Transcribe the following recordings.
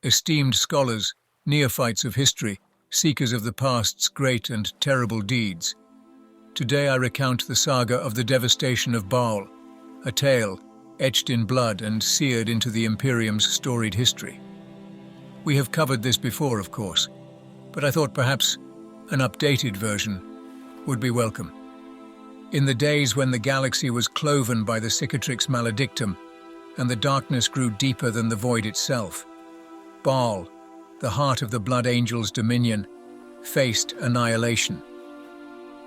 esteemed scholars, neophytes of history, seekers of the past's great and terrible deeds. Today I recount the saga of the devastation of Baal, a tale etched in blood and seared into the Imperium's storied history. We have covered this before, of course, but I thought perhaps an updated version would be welcome. In the days when the galaxy was cloven by the cicatrix maledictum, and the darkness grew deeper than the void itself, Baal, the heart of the Blood Angel's dominion, faced annihilation.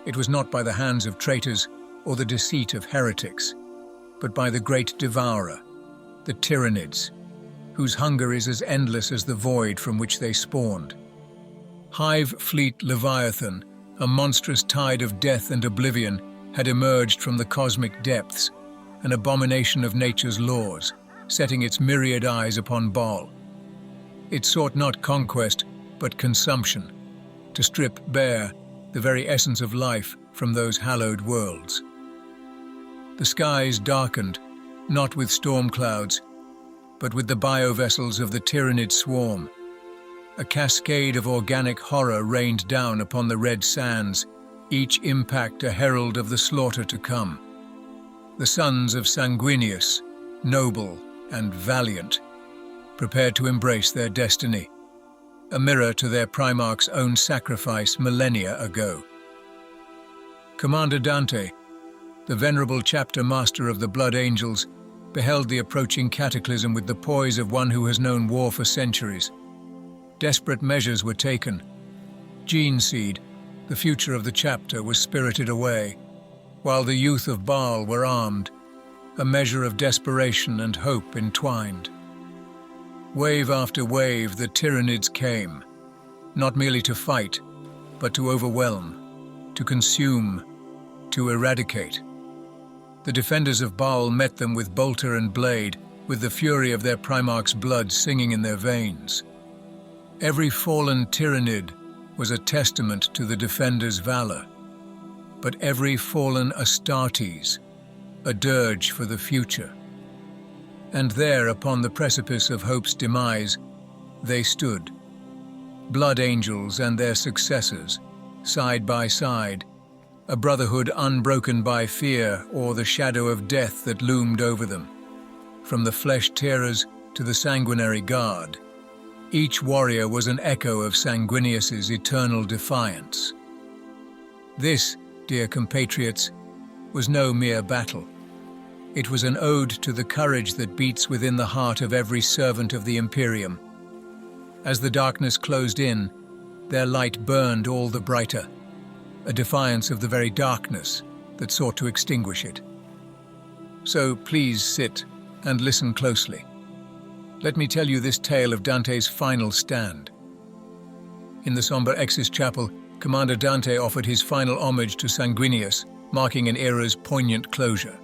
It was not by the hands of traitors or the deceit of heretics, but by the great devourer, the Tyranids, whose hunger is as endless as the void from which they spawned. Hive fleet Leviathan, a monstrous tide of death and oblivion, had emerged from the cosmic depths, an abomination of nature's laws, setting its myriad eyes upon Baal. It sought not conquest, but consumption, to strip bare the very essence of life from those hallowed worlds. The skies darkened, not with storm clouds, but with the biovessels of the Tyranid swarm. A cascade of organic horror rained down upon the red sands, each impact a herald of the slaughter to come. The sons of Sanguinius, noble and valiant, prepared to embrace their destiny, a mirror to their Primarch's own sacrifice millennia ago. Commander Dante, the venerable chapter master of the Blood Angels, beheld the approaching cataclysm with the poise of one who has known war for centuries. Desperate measures were taken. Gene Seed, the future of the chapter, was spirited away, while the youth of Baal were armed, a measure of desperation and hope entwined. Wave after wave the Tyranids came, not merely to fight, but to overwhelm, to consume, to eradicate. The defenders of Baal met them with bolter and blade, with the fury of their Primarch's blood singing in their veins. Every fallen Tyranid was a testament to the defenders' valor, but every fallen Astartes, a dirge for the future. And there, upon the precipice of hope's demise, they stood, Blood Angels and their successors, side by side, a brotherhood unbroken by fear or the shadow of death that loomed over them. From the flesh-tearers to the sanguinary guard, each warrior was an echo of Sanguinius's eternal defiance. This, dear compatriots, was no mere battle. It was an ode to the courage that beats within the heart of every servant of the Imperium. As the darkness closed in, their light burned all the brighter, a defiance of the very darkness that sought to extinguish it. So please sit and listen closely. Let me tell you this tale of Dante's final stand. In the somber Exis Chapel, Commander Dante offered his final homage to Sanguinius, marking an era's poignant closure.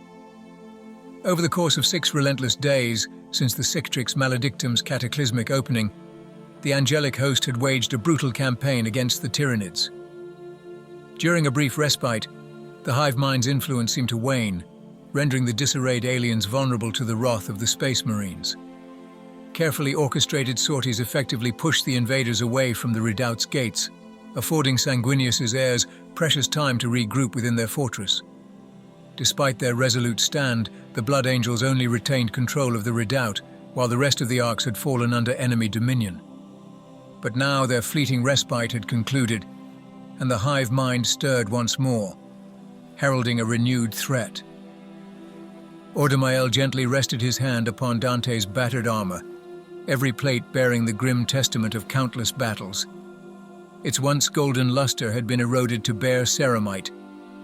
Over the course of 6 relentless days since the Cicatrix Maledictum's cataclysmic opening, the angelic host had waged a brutal campaign against the Tyranids. During a brief respite, the hive mind's influence seemed to wane, rendering the disarrayed aliens vulnerable to the wrath of the Space Marines. Carefully orchestrated sorties effectively pushed the invaders away from the Redoute's gates, affording Sanguinius's heirs precious time to regroup within their fortress. Despite their resolute stand, the Blood Angels only retained control of the Redoubt, while the rest of the arcs had fallen under enemy dominion. But now their fleeting respite had concluded, and the hive mind stirred once more, heralding a renewed threat. Ordamael gently rested his hand upon Dante's battered armor, every plate bearing the grim testament of countless battles. Its once golden luster had been eroded to bare ceramite,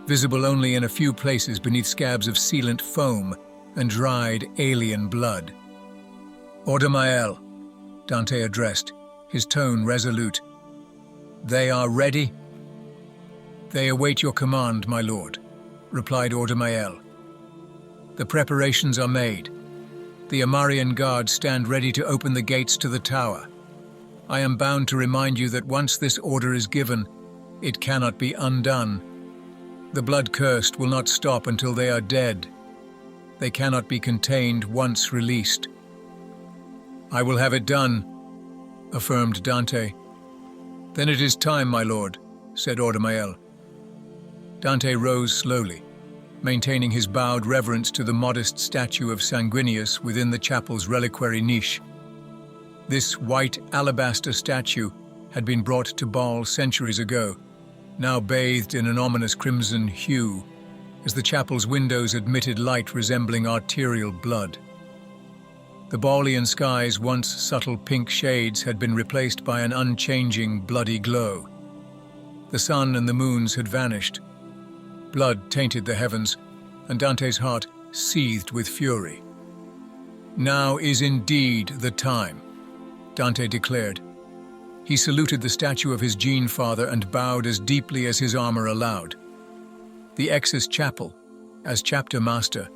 visible only in a few places beneath scabs of sealant foam and dried alien blood. Ordamael, Dante addressed, his tone resolute. They are ready? They await your command, my lord, replied Ordamael. The preparations are made. The Amarian guards stand ready to open the gates to the tower. I am bound to remind you that once this order is given, it cannot be undone. The blood-cursed will not stop until they are dead. They cannot be contained once released. I will have it done, affirmed Dante. "Then it is time, my lord," said Ordamael. Dante rose slowly, maintaining his bowed reverence to the modest statue of Sanguinius within the chapel's reliquary niche. This white alabaster statue had been brought to Baal centuries ago, now bathed in an ominous crimson hue, as the chapel's windows admitted light resembling arterial blood. The Baalian sky's once subtle pink shades had been replaced by an unchanging, bloody glow. The sun and the moons had vanished. Blood tainted the heavens, and Dante's heart seethed with fury. "Now is indeed the time," Dante declared. He saluted the statue of his gene-father and bowed as deeply as his armor allowed. The Ex's chapel, as chapter master,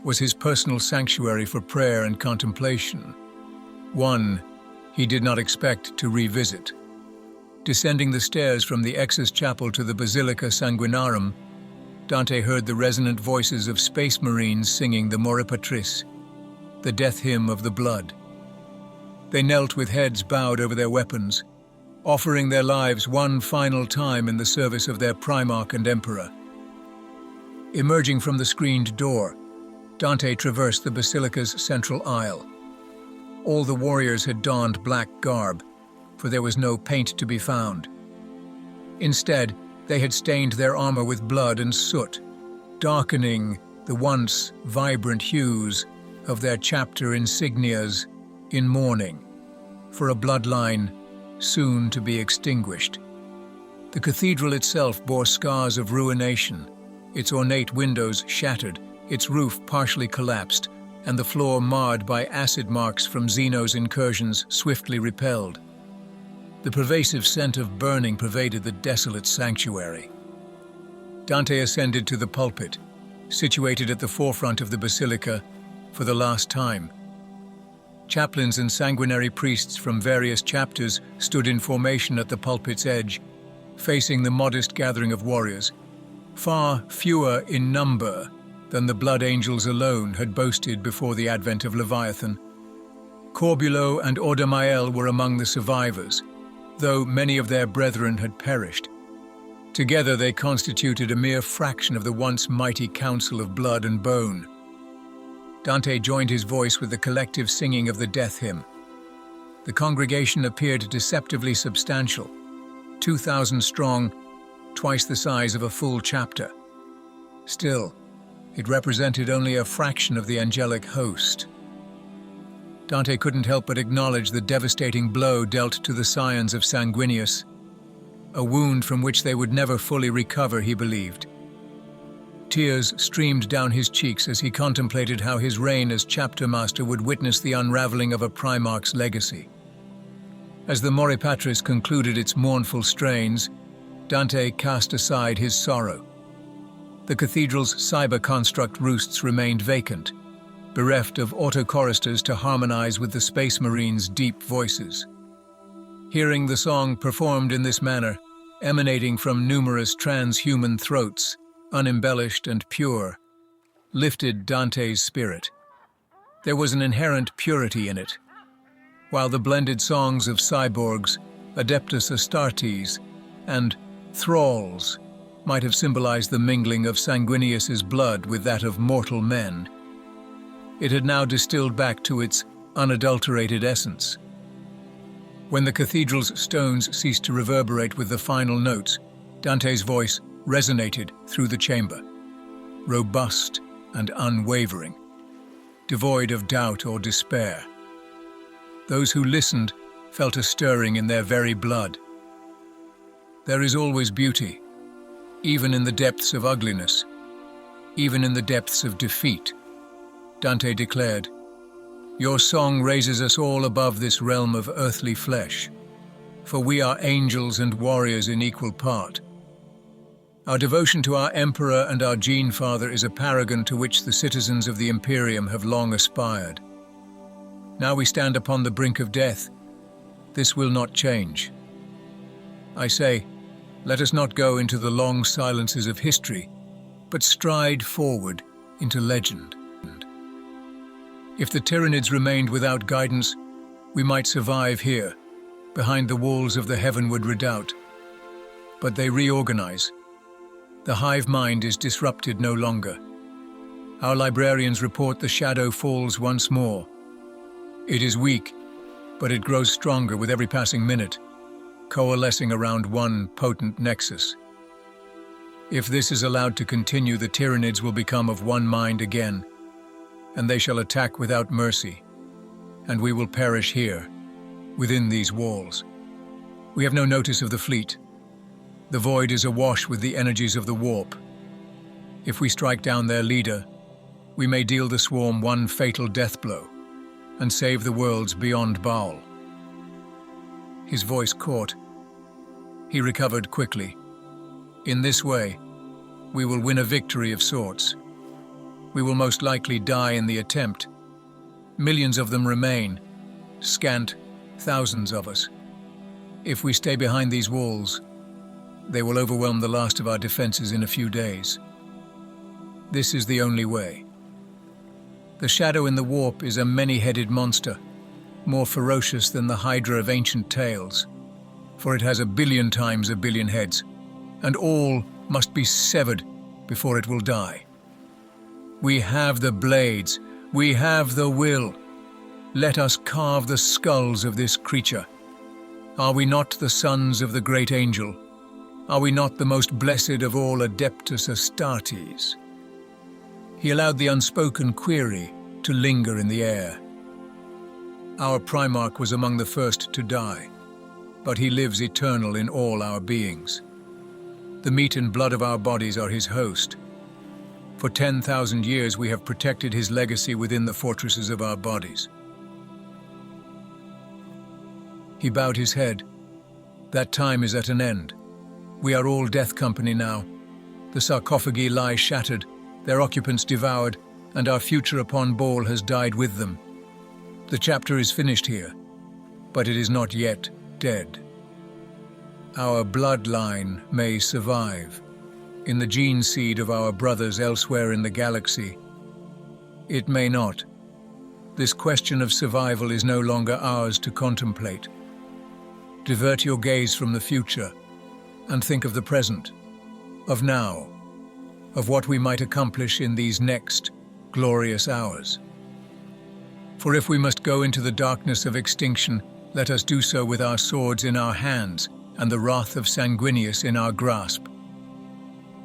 was his personal sanctuary for prayer and contemplation, one he did not expect to revisit. Descending the stairs from the Ex's chapel to the Basilica Sanguinarum, Dante heard the resonant voices of space marines singing the Mora Patris, the death hymn of the blood. They knelt with heads bowed over their weapons, offering their lives one final time in the service of their Primarch and Emperor. Emerging from the screened door, Dante traversed the basilica's central aisle. All the warriors had donned black garb, for there was no paint to be found. Instead, they had stained their armor with blood and soot, darkening the once vibrant hues of their chapter insignias in mourning for a bloodline soon to be extinguished. The cathedral itself bore scars of ruination, its ornate windows shattered, its roof partially collapsed, and the floor marred by acid marks from Zeno's incursions swiftly repelled. The pervasive scent of burning pervaded the desolate sanctuary. Dante ascended to the pulpit, situated at the forefront of the basilica, for the last time. Chaplains and sanguinary priests from various chapters stood in formation at the pulpit's edge, facing the modest gathering of warriors, far fewer in number than the blood angels alone had boasted before the advent of Leviathan. Corbulo and Ordamael were among the survivors, though many of their brethren had perished. Together they constituted a mere fraction of the once mighty council of blood and bone. Dante joined his voice with the collective singing of the death hymn. The congregation appeared deceptively substantial, 2,000 strong, twice the size of a full chapter. Still, it represented only a fraction of the angelic host. Dante couldn't help but acknowledge the devastating blow dealt to the scions of Sanguinius, a wound from which they would never fully recover, he believed. Tears streamed down his cheeks as he contemplated how his reign as chapter master would witness the unraveling of a Primarch's legacy. As the Mora Patris concluded its mournful strains, Dante cast aside his sorrow. The cathedral's cyber-construct roosts remained vacant, bereft of autochoristers to harmonize with the Space Marines' deep voices. Hearing the song performed in this manner, emanating from numerous transhuman throats, unembellished and pure, lifted Dante's spirit. There was an inherent purity in it. While the blended songs of cyborgs, Adeptus Astartes, and thralls might have symbolized the mingling of Sanguinius's blood with that of mortal men, it had now distilled back to its unadulterated essence. When the cathedral's stones ceased to reverberate with the final notes, Dante's voice resonated through the chamber, robust and unwavering, devoid of doubt or despair. Those who listened felt a stirring in their very blood. There is always beauty, even in the depths of ugliness, even in the depths of defeat, Dante declared. Your song raises us all above this realm of earthly flesh, for we are angels and warriors in equal part. Our devotion to our Emperor and our Gene Father is a paragon to which the citizens of the Imperium have long aspired. Now we stand upon the brink of death. This will not change. I say, let us not go into the long silences of history, but stride forward into legend. If the Tyranids remained without guidance, we might survive here, behind the walls of the heavenward redoubt. But they reorganize. The hive mind is disrupted no longer. Our librarians report the shadow falls once more. It is weak, but it grows stronger with every passing minute, coalescing around one potent nexus. If this is allowed to continue, the Tyranids will become of one mind again, and they shall attack without mercy, and we will perish here, within these walls. We have no notice of the fleet. The void is awash with the energies of the warp. If we strike down their leader, we may deal the swarm one fatal death blow, and save the worlds beyond Baal. His voice caught. He recovered quickly. In this way, we will win a victory of sorts. We will most likely die in the attempt. Millions of them remain, scant thousands of us. If we stay behind these walls, they will overwhelm the last of our defenses in a few days. This is the only way. The shadow in the warp is a many-headed monster, more ferocious than the Hydra of ancient tales, for it has 1,000,000,000 times 1,000,000,000 heads, and all must be severed before it will die. We have the blades, we have the will. Let us carve the skulls of this creature. Are we not the sons of the great angel? Are we not the most blessed of all Adeptus Astartes? He allowed the unspoken query to linger in the air. Our Primarch was among the first to die, but he lives eternal in all our beings. The meat and blood of our bodies are his host. For 10,000 years we have protected his legacy within the fortresses of our bodies. He bowed his head. That time is at an end. We are all death company now. The sarcophagi lie shattered, their occupants devoured, and our future upon Baal has died with them. The chapter is finished here, but it is not yet dead. Our bloodline may survive in the gene seed of our brothers elsewhere in the galaxy. It may not. This question of survival is no longer ours to contemplate. Divert your gaze from the future and think of the present, of now, of what we might accomplish in these next glorious hours. For if we must go into the darkness of extinction, let us do so with our swords in our hands and the wrath of Sanguinius in our grasp.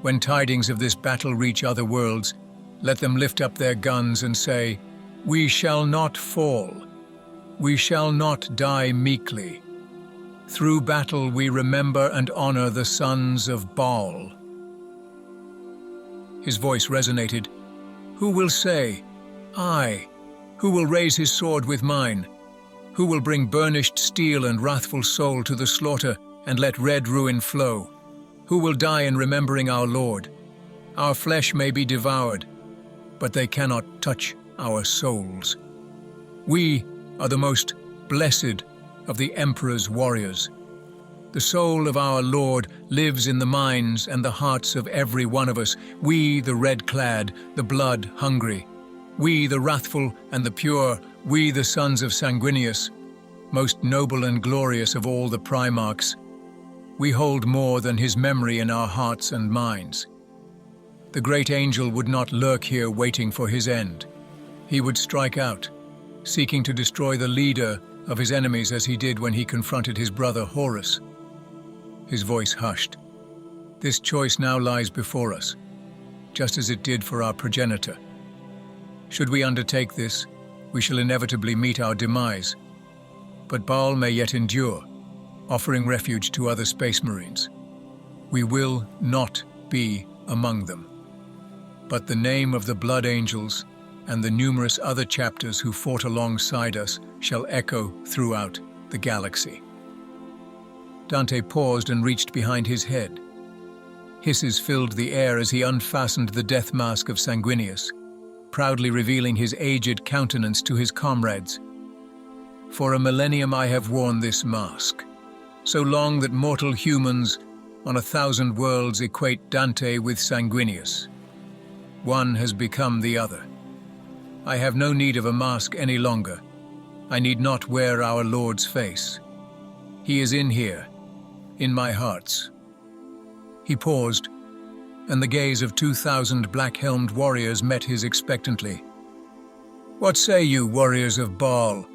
When tidings of this battle reach other worlds, let them lift up their guns and say, "We shall not fall. We shall not die meekly. Through battle we remember and honor the sons of Baal." His voice resonated. Who will say, "I"? Who will raise his sword with mine? Who will bring burnished steel and wrathful soul to the slaughter and let red ruin flow? Who will die in remembering our Lord? Our flesh may be devoured, but they cannot touch our souls. We are the most blessed of the Emperor's warriors. The soul of our Lord lives in the minds and the hearts of every one of us. We, the red-clad, the blood-hungry. We, the wrathful and the pure. We, the sons of Sanguinius, most noble and glorious of all the Primarchs. We hold more than his memory in our hearts and minds. The great angel would not lurk here waiting for his end. He would strike out, seeking to destroy the leader of his enemies as he did when he confronted his brother Horus. His voice hushed. This choice now lies before us, just as it did for our progenitor. Should we undertake this, we shall inevitably meet our demise. But Baal may yet endure, offering refuge to other space marines. We will not be among them. But the name of the Blood Angels and the numerous other chapters who fought alongside us shall echo throughout the galaxy. Dante paused and reached behind his head. Hisses filled the air as he unfastened the death mask of Sanguinius, proudly revealing his aged countenance to his comrades. For a millennium I have worn this mask, so long that mortal humans on 1,000 worlds equate Dante with Sanguinius. One has become the other. I have no need of a mask any longer. I need not wear our Lord's face. He is in here, in my hearts." He paused, and the gaze of 2,000 black-helmed warriors met his expectantly. "What say you, warriors of Baal?"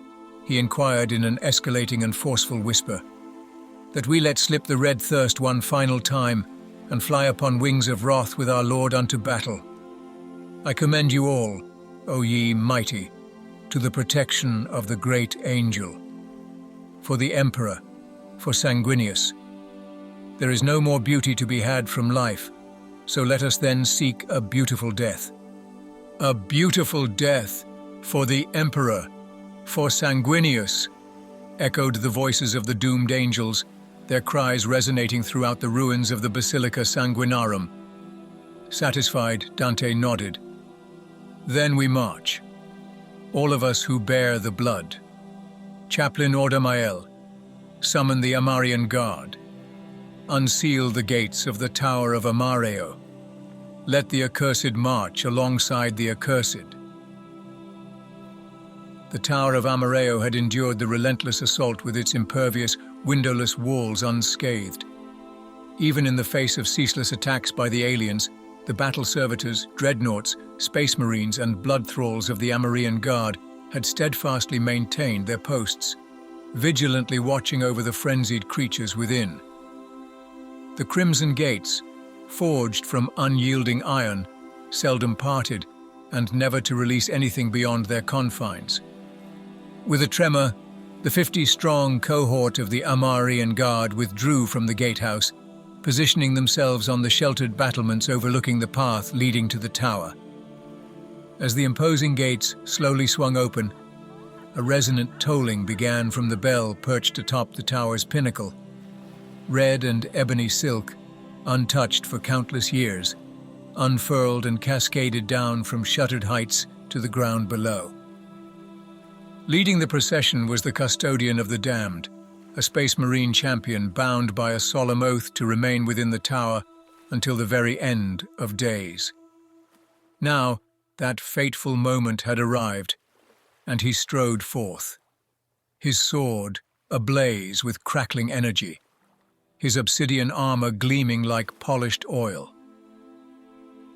he inquired in an escalating and forceful whisper. "That we let slip the red thirst one final time, and fly upon wings of wrath with our Lord unto battle. I commend you all, O ye mighty, to the protection of the great angel. For the Emperor, for Sanguinius. There is no more beauty to be had from life, so let us then seek a beautiful death. A beautiful death for the Emperor, for Sanguinius," echoed the voices of the doomed angels, their cries resonating throughout the ruins of the Basilica Sanguinarum. Satisfied, Dante nodded. "Then we march, all of us who bear the blood. Chaplain Ordamael, summon the Amarian Guard. Unseal the gates of the Tower of Amareo. Let the accursed march alongside the accursed." The Tower of Amareo had endured the relentless assault with its impervious, windowless walls unscathed. Even in the face of ceaseless attacks by the aliens, the battle servitors, dreadnoughts, space marines, and blood thralls of the Amarian Guard had steadfastly maintained their posts, vigilantly watching over the frenzied creatures within. The crimson gates, forged from unyielding iron, seldom parted, and never to release anything beyond their confines. With a tremor, the 50-strong cohort of the Amarian Guard withdrew from the gatehouse, positioning themselves on the sheltered battlements overlooking the path leading to the tower. As the imposing gates slowly swung open, a resonant tolling began from the bell perched atop the tower's pinnacle. Red and ebony silk, untouched for countless years, unfurled and cascaded down from shuttered heights to the ground below. Leading the procession was the custodian of the damned, a Space Marine champion bound by a solemn oath to remain within the tower until the very end of days. Now, that fateful moment had arrived, and he strode forth, his sword ablaze with crackling energy, his obsidian armor gleaming like polished oil.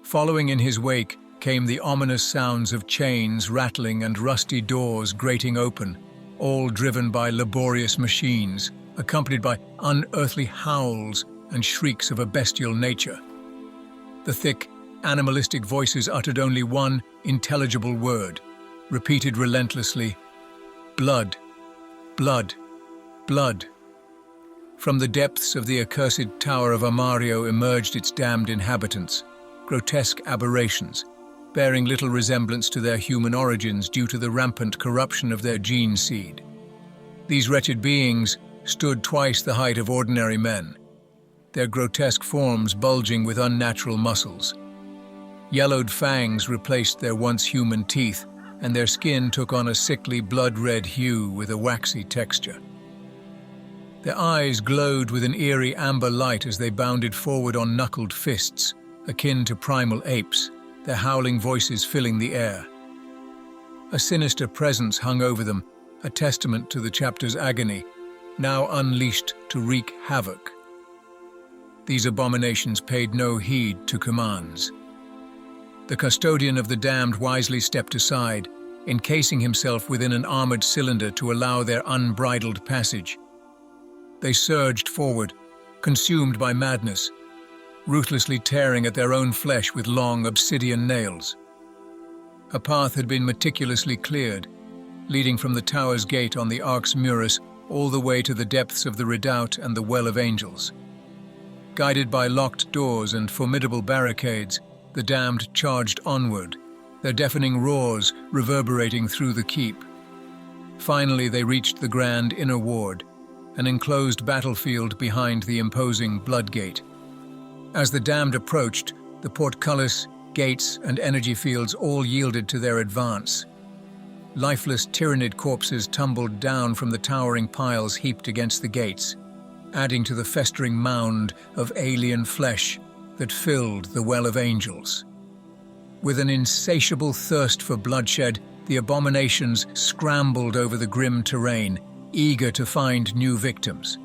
Following in his wake came the ominous sounds of chains rattling and rusty doors grating open, all driven by laborious machines, accompanied by unearthly howls and shrieks of a bestial nature. The thick, animalistic voices uttered only one intelligible word, repeated relentlessly: "Blood, blood, blood." From the depths of the accursed Tower of Amareo emerged its damned inhabitants, grotesque aberrations, bearing little resemblance to their human origins due to the rampant corruption of their gene seed. These wretched beings stood twice the height of ordinary men, their grotesque forms bulging with unnatural muscles. Yellowed fangs replaced their once human teeth, and their skin took on a sickly blood-red hue with a waxy texture. Their eyes glowed with an eerie amber light as they bounded forward on knuckled fists, akin to primal apes, their howling voices filling the air. A sinister presence hung over them, a testament to the chapter's agony, now unleashed to wreak havoc. These abominations paid no heed to commands. The custodian of the damned wisely stepped aside, encasing himself within an armored cylinder to allow their unbridled passage. They surged forward, consumed by madness, ruthlessly tearing at their own flesh with long obsidian nails. A path had been meticulously cleared, leading from the tower's gate on the Arx Muris all the way to the depths of the redoubt and the Well of Angels. Guided by locked doors and formidable barricades, the damned charged onward, their deafening roars reverberating through the keep. Finally, they reached the grand inner ward, an enclosed battlefield behind the imposing Bloodgate. As the damned approached, the portcullis, gates, and energy fields all yielded to their advance. Lifeless Tyranid corpses tumbled down from the towering piles heaped against the gates, adding to the festering mound of alien flesh that filled the Well of Angels. With an insatiable thirst for bloodshed, the abominations scrambled over the grim terrain, eager to find new victims.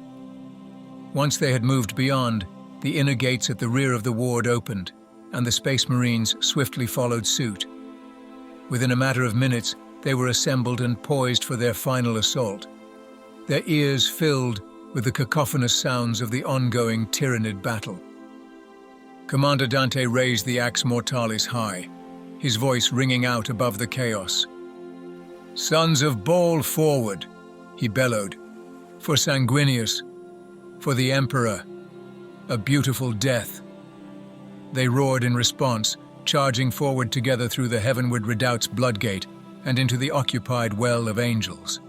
Once they had moved beyond, the inner gates at the rear of the ward opened, and the Space Marines swiftly followed suit. Within a matter of minutes, they were assembled and poised for their final assault, their ears filled with the cacophonous sounds of the ongoing Tyranid battle. Commander Dante raised the Ax Mortalis high, his voice ringing out above the chaos. "Sons of Baal, forward!" he bellowed. "For Sanguinius, for the Emperor, a beautiful death." They roared in response, charging forward together through the heavenward Redoute's bloodgate and into the occupied Well of Angels.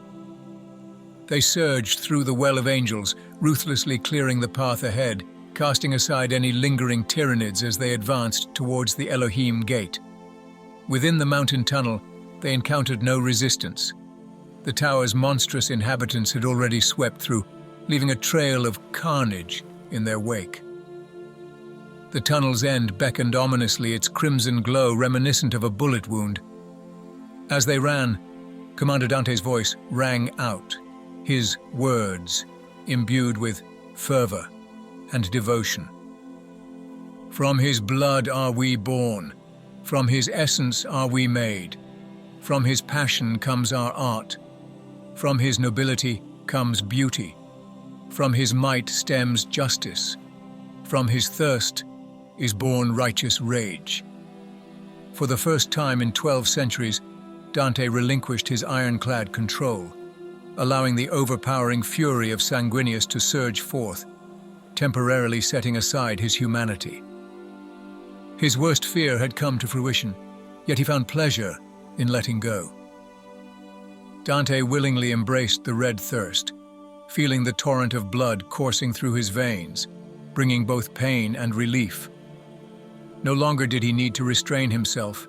They surged through the Well of Angels, ruthlessly clearing the path ahead, casting aside any lingering Tyranids as they advanced towards the Elohim Gate. Within the mountain tunnel, they encountered no resistance. The tower's monstrous inhabitants had already swept through, leaving a trail of carnage in their wake. The tunnel's end beckoned ominously, its crimson glow reminiscent of a bullet wound. As they ran, Commander Dante's voice rang out, his words imbued with fervor and devotion. "From his blood are we born, from his essence are we made. From his passion comes our art, from his nobility comes beauty. From his might stems justice, from his thirst is born righteous rage." For the first time in 12 centuries, Dante relinquished his ironclad control, allowing the overpowering fury of Sanguinius to surge forth, temporarily setting aside his humanity. His worst fear had come to fruition, yet he found pleasure in letting go. Dante willingly embraced the red thirst, feeling the torrent of blood coursing through his veins, bringing both pain and relief. No longer did he need to restrain himself.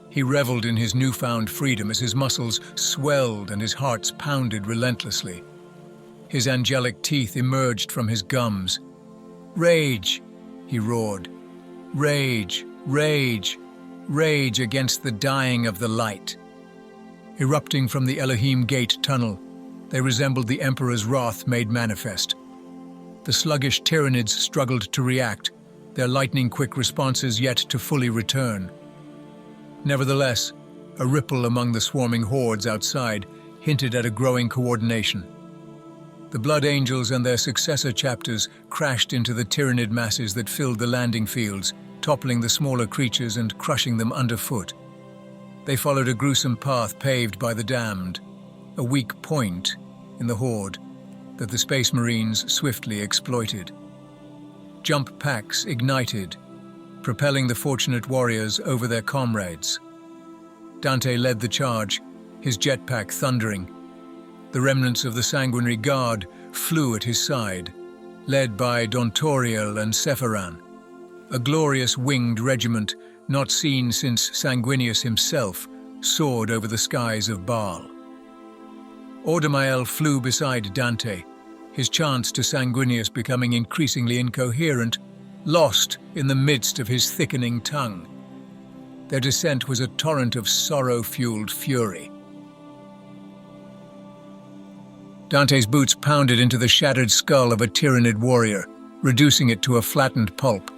He reveled in his newfound freedom as his muscles swelled and his heart pounded relentlessly. His angelic teeth emerged from his gums. "Rage!" he roared. "Rage! Rage! Rage against the dying of the light!" Erupting from the Elohim Gate tunnel, they resembled the Emperor's wrath made manifest. The sluggish Tyranids struggled to react, their lightning-quick responses yet to fully return. Nevertheless, a ripple among the swarming hordes outside hinted at a growing coordination. The Blood Angels and their successor chapters crashed into the Tyranid masses that filled the landing fields, toppling the smaller creatures and crushing them underfoot. They followed a gruesome path paved by the damned, a weak point in the horde that the Space Marines swiftly exploited. Jump packs ignited, propelling the fortunate warriors over their comrades. Dante led the charge, his jetpack thundering. The remnants of the sanguinary guard flew at his side, led by Dontoriel and Sephiran, a glorious winged regiment not seen since Sanguinius himself soared over the skies of Baal. Ordamael flew beside Dante, his chants to Sanguinius becoming increasingly incoherent, lost in the midst of his thickening tongue. Their descent was a torrent of sorrow-fueled fury. Dante's boots pounded into the shattered skull of a Tyranid warrior, reducing it to a flattened pulp.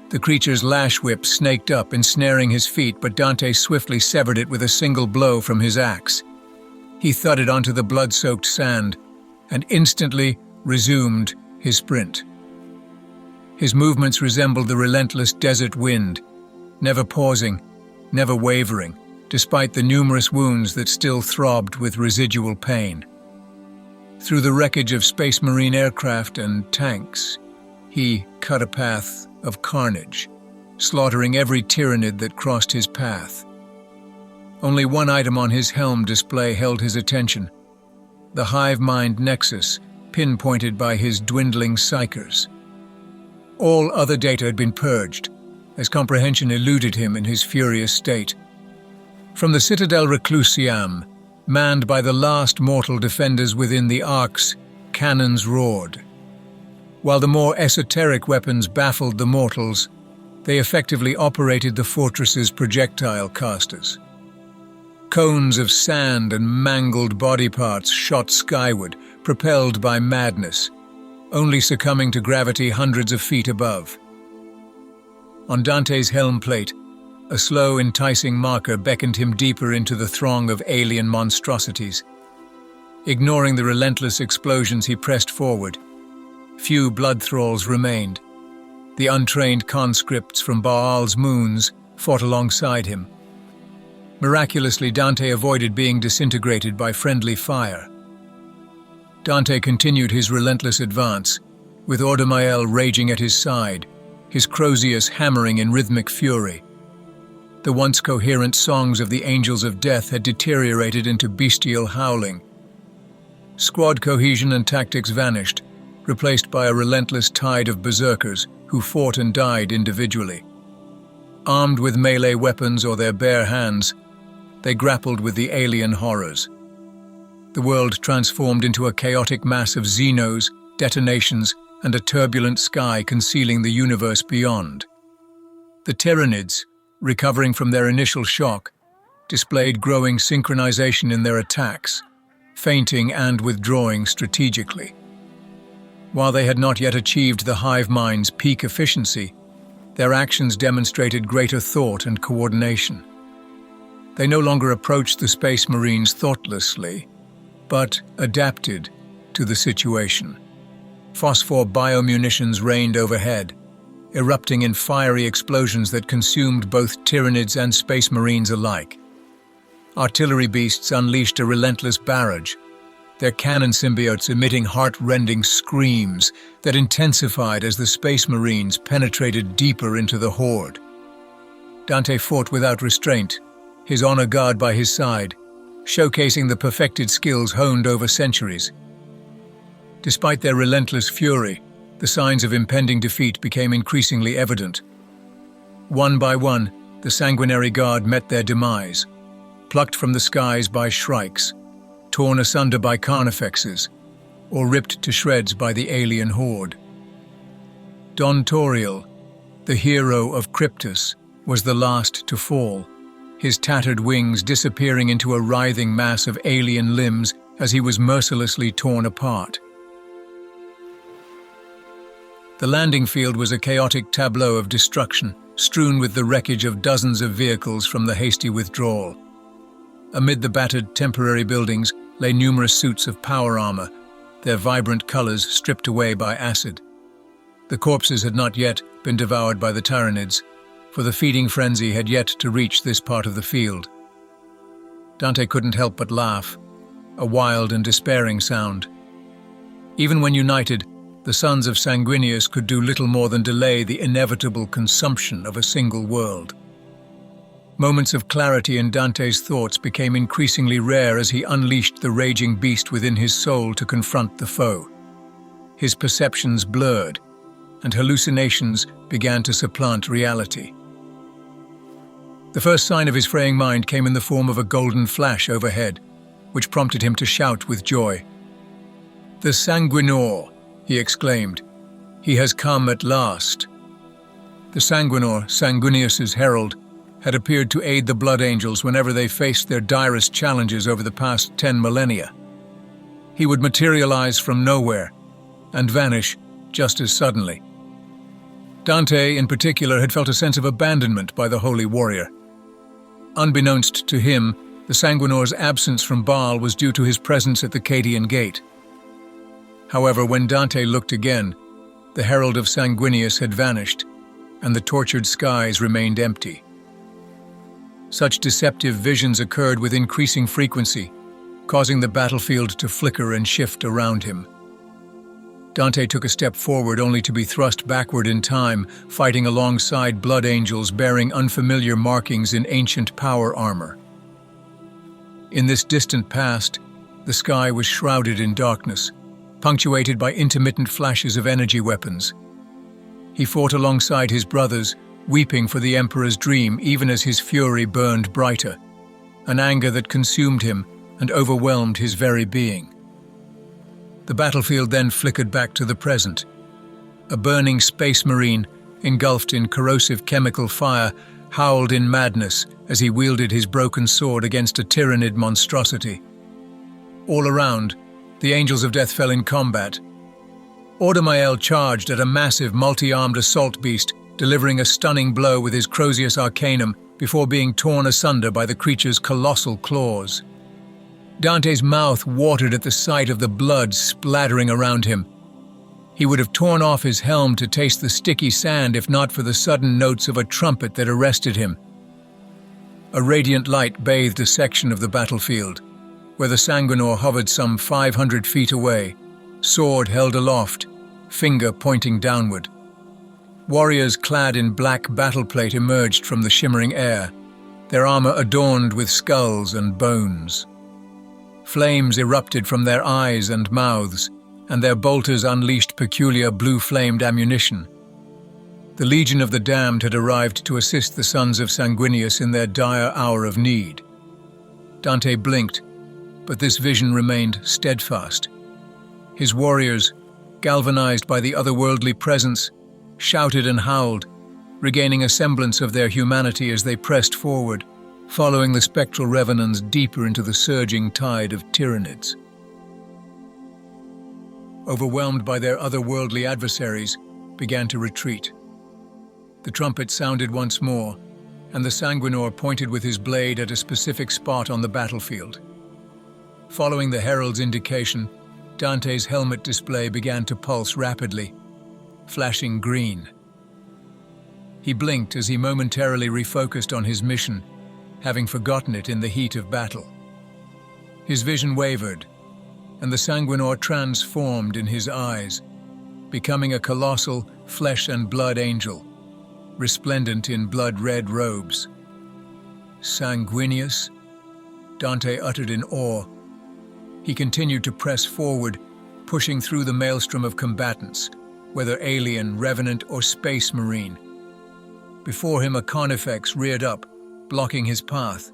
The creature's lash whip snaked up, ensnaring his feet, but Dante swiftly severed it with a single blow from his axe. He thudded onto the blood-soaked sand, and instantly resumed his sprint. His movements resembled the relentless desert wind, never pausing, never wavering, despite the numerous wounds that still throbbed with residual pain. Through the wreckage of Space Marine aircraft and tanks, he cut a path of carnage, slaughtering every Tyranid that crossed his path. Only one item on his helm display held his attention: the hive mind nexus, pinpointed by his dwindling psychers. All other data had been purged, as comprehension eluded him in his furious state. From the Citadel Reclusiam, manned by the last mortal defenders within the Ark's, cannons roared. While the more esoteric weapons baffled the mortals, they effectively operated the fortress's projectile casters. Cones of sand and mangled body parts shot skyward, propelled by madness, only succumbing to gravity hundreds of feet above. On Dante's helm plate, a slow, enticing marker beckoned him deeper into the throng of alien monstrosities. Ignoring the relentless explosions, he pressed forward. Few blood thralls remained. The untrained conscripts from Baal's moons fought alongside him. Miraculously, Dante avoided being disintegrated by friendly fire. Dante continued his relentless advance, with Ordamael raging at his side, his Crozius hammering in rhythmic fury. The once coherent songs of the Angels of Death had deteriorated into bestial howling. Squad cohesion and tactics vanished, replaced by a relentless tide of berserkers who fought and died individually. Armed with melee weapons or their bare hands, they grappled with the alien horrors. The world transformed into a chaotic mass of xenos, detonations, and a turbulent sky concealing the universe beyond. The Tyranids, recovering from their initial shock, displayed growing synchronization in their attacks, feinting and withdrawing strategically. While they had not yet achieved the hive mind's peak efficiency, their actions demonstrated greater thought and coordination. They no longer approached the Space Marines thoughtlessly, but adapted to the situation. Phosphor biomunitions rained overhead, erupting in fiery explosions that consumed both Tyranids and Space Marines alike. Artillery beasts unleashed a relentless barrage, their cannon symbiotes emitting heart-rending screams that intensified as the Space Marines penetrated deeper into the horde. Dante fought without restraint, his honor guard by his side, showcasing the perfected skills honed over centuries. Despite their relentless fury, the signs of impending defeat became increasingly evident. One by one, the sanguinary guard met their demise, plucked from the skies by shrikes, torn asunder by carnifexes, or ripped to shreds by the alien horde. Don Toriel, the hero of Cryptus, was the last to fall, his tattered wings disappearing into a writhing mass of alien limbs as he was mercilessly torn apart. The landing field was a chaotic tableau of destruction, strewn with the wreckage of dozens of vehicles from the hasty withdrawal. Amid the battered temporary buildings lay numerous suits of power armor, their vibrant colors stripped away by acid. The corpses had not yet been devoured by the Tyranids, for the feeding frenzy had yet to reach this part of the field. Dante couldn't help but laugh, a wild and despairing sound. Even when united, the sons of Sanguinius could do little more than delay the inevitable consumption of a single world. Moments of clarity in Dante's thoughts became increasingly rare as he unleashed the raging beast within his soul to confront the foe. His perceptions blurred, and hallucinations began to supplant reality. The first sign of his fraying mind came in the form of a golden flash overhead, which prompted him to shout with joy. "The Sanguinor!" he exclaimed. "He has come at last." The Sanguinor, Sanguinius's herald, had appeared to aid the Blood Angels whenever they faced their direst challenges over the past 10 millennia. He would materialize from nowhere and vanish just as suddenly. Dante, in particular, had felt a sense of abandonment by the holy warrior. Unbeknownst to him, the Sanguinor's absence from Baal was due to his presence at the Cadian Gate. However, when Dante looked again, the herald of Sanguinius had vanished, and the tortured skies remained empty. Such deceptive visions occurred with increasing frequency, causing the battlefield to flicker and shift around him. Dante took a step forward only to be thrust backward in time, fighting alongside Blood Angels bearing unfamiliar markings in ancient power armor. In this distant past, the sky was shrouded in darkness, punctuated by intermittent flashes of energy weapons. He fought alongside his brothers, weeping for the Emperor's dream even as his fury burned brighter, an anger that consumed him and overwhelmed his very being. The battlefield then flickered back to the present. A burning space marine, engulfed in corrosive chemical fire, howled in madness as he wielded his broken sword against a Tyranid monstrosity. All around, the Angels of Death fell in combat. Ordamael charged at a massive multi-armed assault beast, delivering a stunning blow with his Crozius Arcanum before being torn asunder by the creature's colossal claws. Dante's mouth watered at the sight of the blood splattering around him. He would have torn off his helm to taste the sticky sand if not for the sudden notes of a trumpet that arrested him. A radiant light bathed a section of the battlefield, where the Sanguinor hovered some 500 feet away, sword held aloft, finger pointing downward. Warriors clad in black battleplate emerged from the shimmering air, their armor adorned with skulls and bones. Flames erupted from their eyes and mouths, and their bolters unleashed peculiar blue-flamed ammunition. The Legion of the Damned had arrived to assist the sons of Sanguinius in their dire hour of need. Dante blinked, but this vision remained steadfast. His warriors, galvanized by the otherworldly presence, shouted and howled, regaining a semblance of their humanity as they pressed forward, following the spectral revenants deeper into the surging tide of Tyranids. Overwhelmed by their otherworldly adversaries, began to retreat. The trumpet sounded once more, and the Sanguinor pointed with his blade at a specific spot on the battlefield. Following the herald's indication, Dante's helmet display began to pulse rapidly, flashing green. He blinked as he momentarily refocused on his mission, having forgotten it in the heat of battle. His vision wavered, and the Sanguinor transformed in his eyes, becoming a colossal flesh and blood angel, resplendent in blood-red robes. Sanguinius? Dante uttered in awe. He continued to press forward, pushing through the maelstrom of combatants, whether alien, revenant, or space marine. Before him a Carnifex reared up, blocking his path.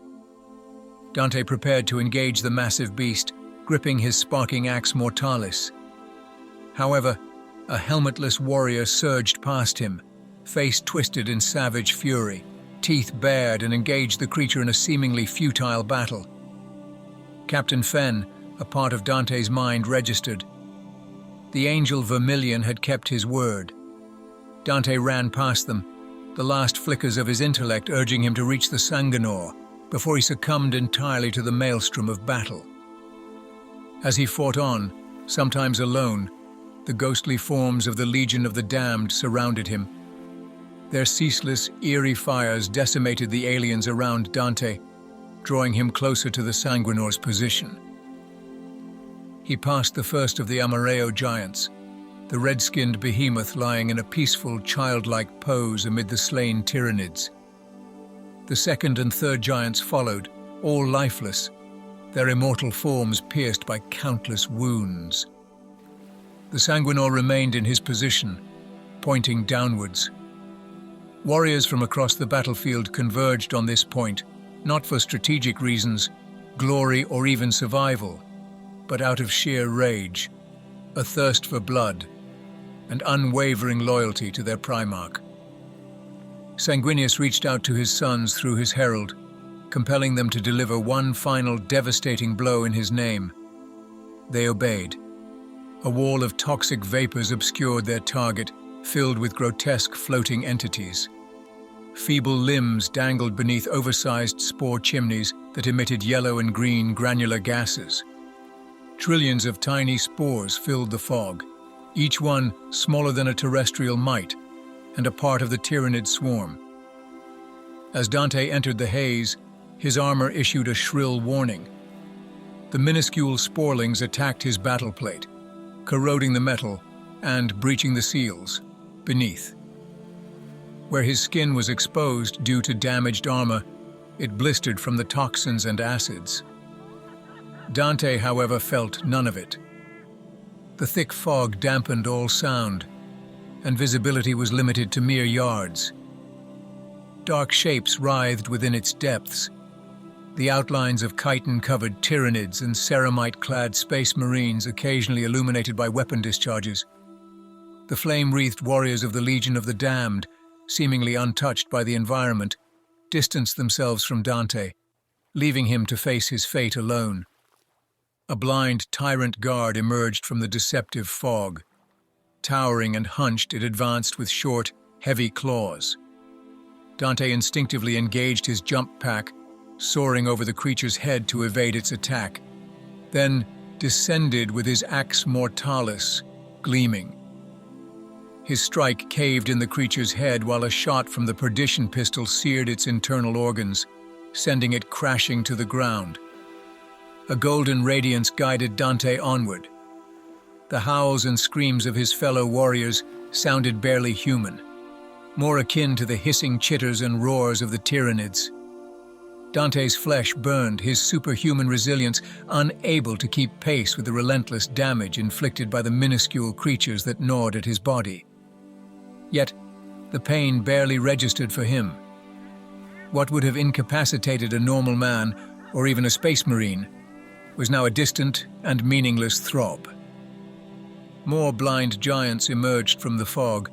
Dante prepared to engage the massive beast, gripping his sparking axe mortalis. However, a helmetless warrior surged past him, face twisted in savage fury, teeth bared, and engaged the creature in a seemingly futile battle. Captain Fenn, a part of Dante's mind, registered. The angel Vermilion had kept his word. Dante ran past them, the last flickers of his intellect urging him to reach the Sanguinor before he succumbed entirely to the maelstrom of battle. As he fought on, sometimes alone, the ghostly forms of the Legion of the Damned surrounded him. Their ceaseless, eerie fires decimated the aliens around Dante, drawing him closer to the Sanguinor's position. He passed the first of the Amareo giants, the red-skinned behemoth lying in a peaceful, childlike pose amid the slain Tyranids. The second and third giants followed, all lifeless, their immortal forms pierced by countless wounds. The Sanguinor remained in his position, pointing downwards. Warriors from across the battlefield converged on this point, not for strategic reasons, glory, or even survival, but out of sheer rage, a thirst for blood, and unwavering loyalty to their Primarch. Sanguinius reached out to his sons through his herald, compelling them to deliver one final devastating blow in his name. They obeyed. A wall of toxic vapors obscured their target, filled with grotesque floating entities. Feeble limbs dangled beneath oversized spore chimneys that emitted yellow and green granular gases. Trillions of tiny spores filled the fog, each one smaller than a terrestrial mite, and a part of the Tyranid swarm. As Dante entered the haze, his armor issued a shrill warning. The minuscule sporelings attacked his battleplate, corroding the metal and breaching the seals beneath. Where his skin was exposed due to damaged armor, it blistered from the toxins and acids. Dante, however, felt none of it. The thick fog dampened all sound, and visibility was limited to mere yards. Dark shapes writhed within its depths, the outlines of chitin-covered Tyranids and ceramite-clad space marines occasionally illuminated by weapon discharges. The flame-wreathed warriors of the Legion of the Damned, seemingly untouched by the environment, distanced themselves from Dante, leaving him to face his fate alone. A blind tyrant guard emerged from the deceptive fog. Towering and hunched, it advanced with short, heavy claws. Dante instinctively engaged his jump pack, soaring over the creature's head to evade its attack, then descended with his axe mortalis gleaming. His strike caved in the creature's head while a shot from the perdition pistol seared its internal organs, sending it crashing to the ground. A golden radiance guided Dante onward. The howls and screams of his fellow warriors sounded barely human, more akin to the hissing chitters and roars of the Tyranids. Dante's flesh burned, his superhuman resilience unable to keep pace with the relentless damage inflicted by the minuscule creatures that gnawed at his body. Yet, the pain barely registered for him. What would have incapacitated a normal man, or even a space marine, was now a distant and meaningless throb. More blind giants emerged from the fog,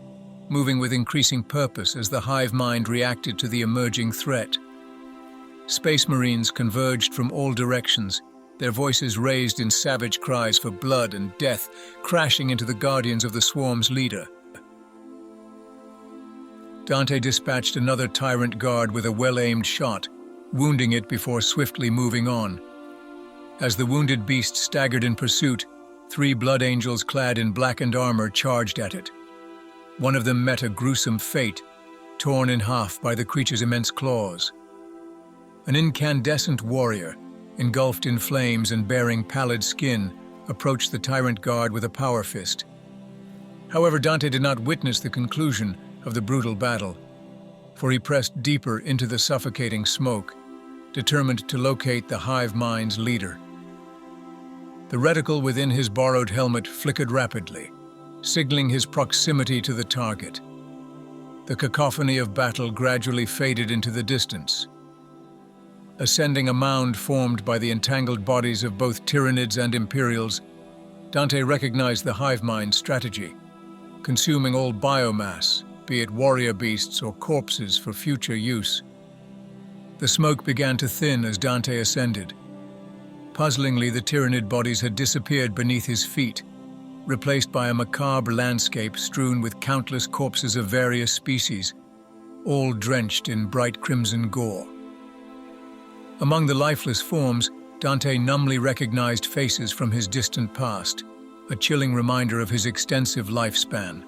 moving with increasing purpose as the hive mind reacted to the emerging threat. Space Marines converged from all directions, their voices raised in savage cries for blood and death, crashing into the guardians of the swarm's leader. Dante dispatched another tyrant guard with a well-aimed shot, wounding it before swiftly moving on. As the wounded beast staggered in pursuit, 3 blood angels clad in blackened armor charged at it. One of them met a gruesome fate, torn in half by the creature's immense claws. An incandescent warrior, engulfed in flames and bearing pallid skin, approached the tyrant guard with a power fist. However, Dante did not witness the conclusion of the brutal battle, for he pressed deeper into the suffocating smoke, determined to locate the hive mind's leader. The reticle within his borrowed helmet flickered rapidly, signaling his proximity to the target. The cacophony of battle gradually faded into the distance. Ascending a mound formed by the entangled bodies of both Tyranids and Imperials, Dante recognized the hive mind's strategy, consuming all biomass, be it warrior beasts or corpses for future use. The smoke began to thin as Dante ascended. Puzzlingly, the Tyranid bodies had disappeared beneath his feet, replaced by a macabre landscape strewn with countless corpses of various species, all drenched in bright crimson gore. Among the lifeless forms, Dante numbly recognized faces from his distant past, a chilling reminder of his extensive lifespan.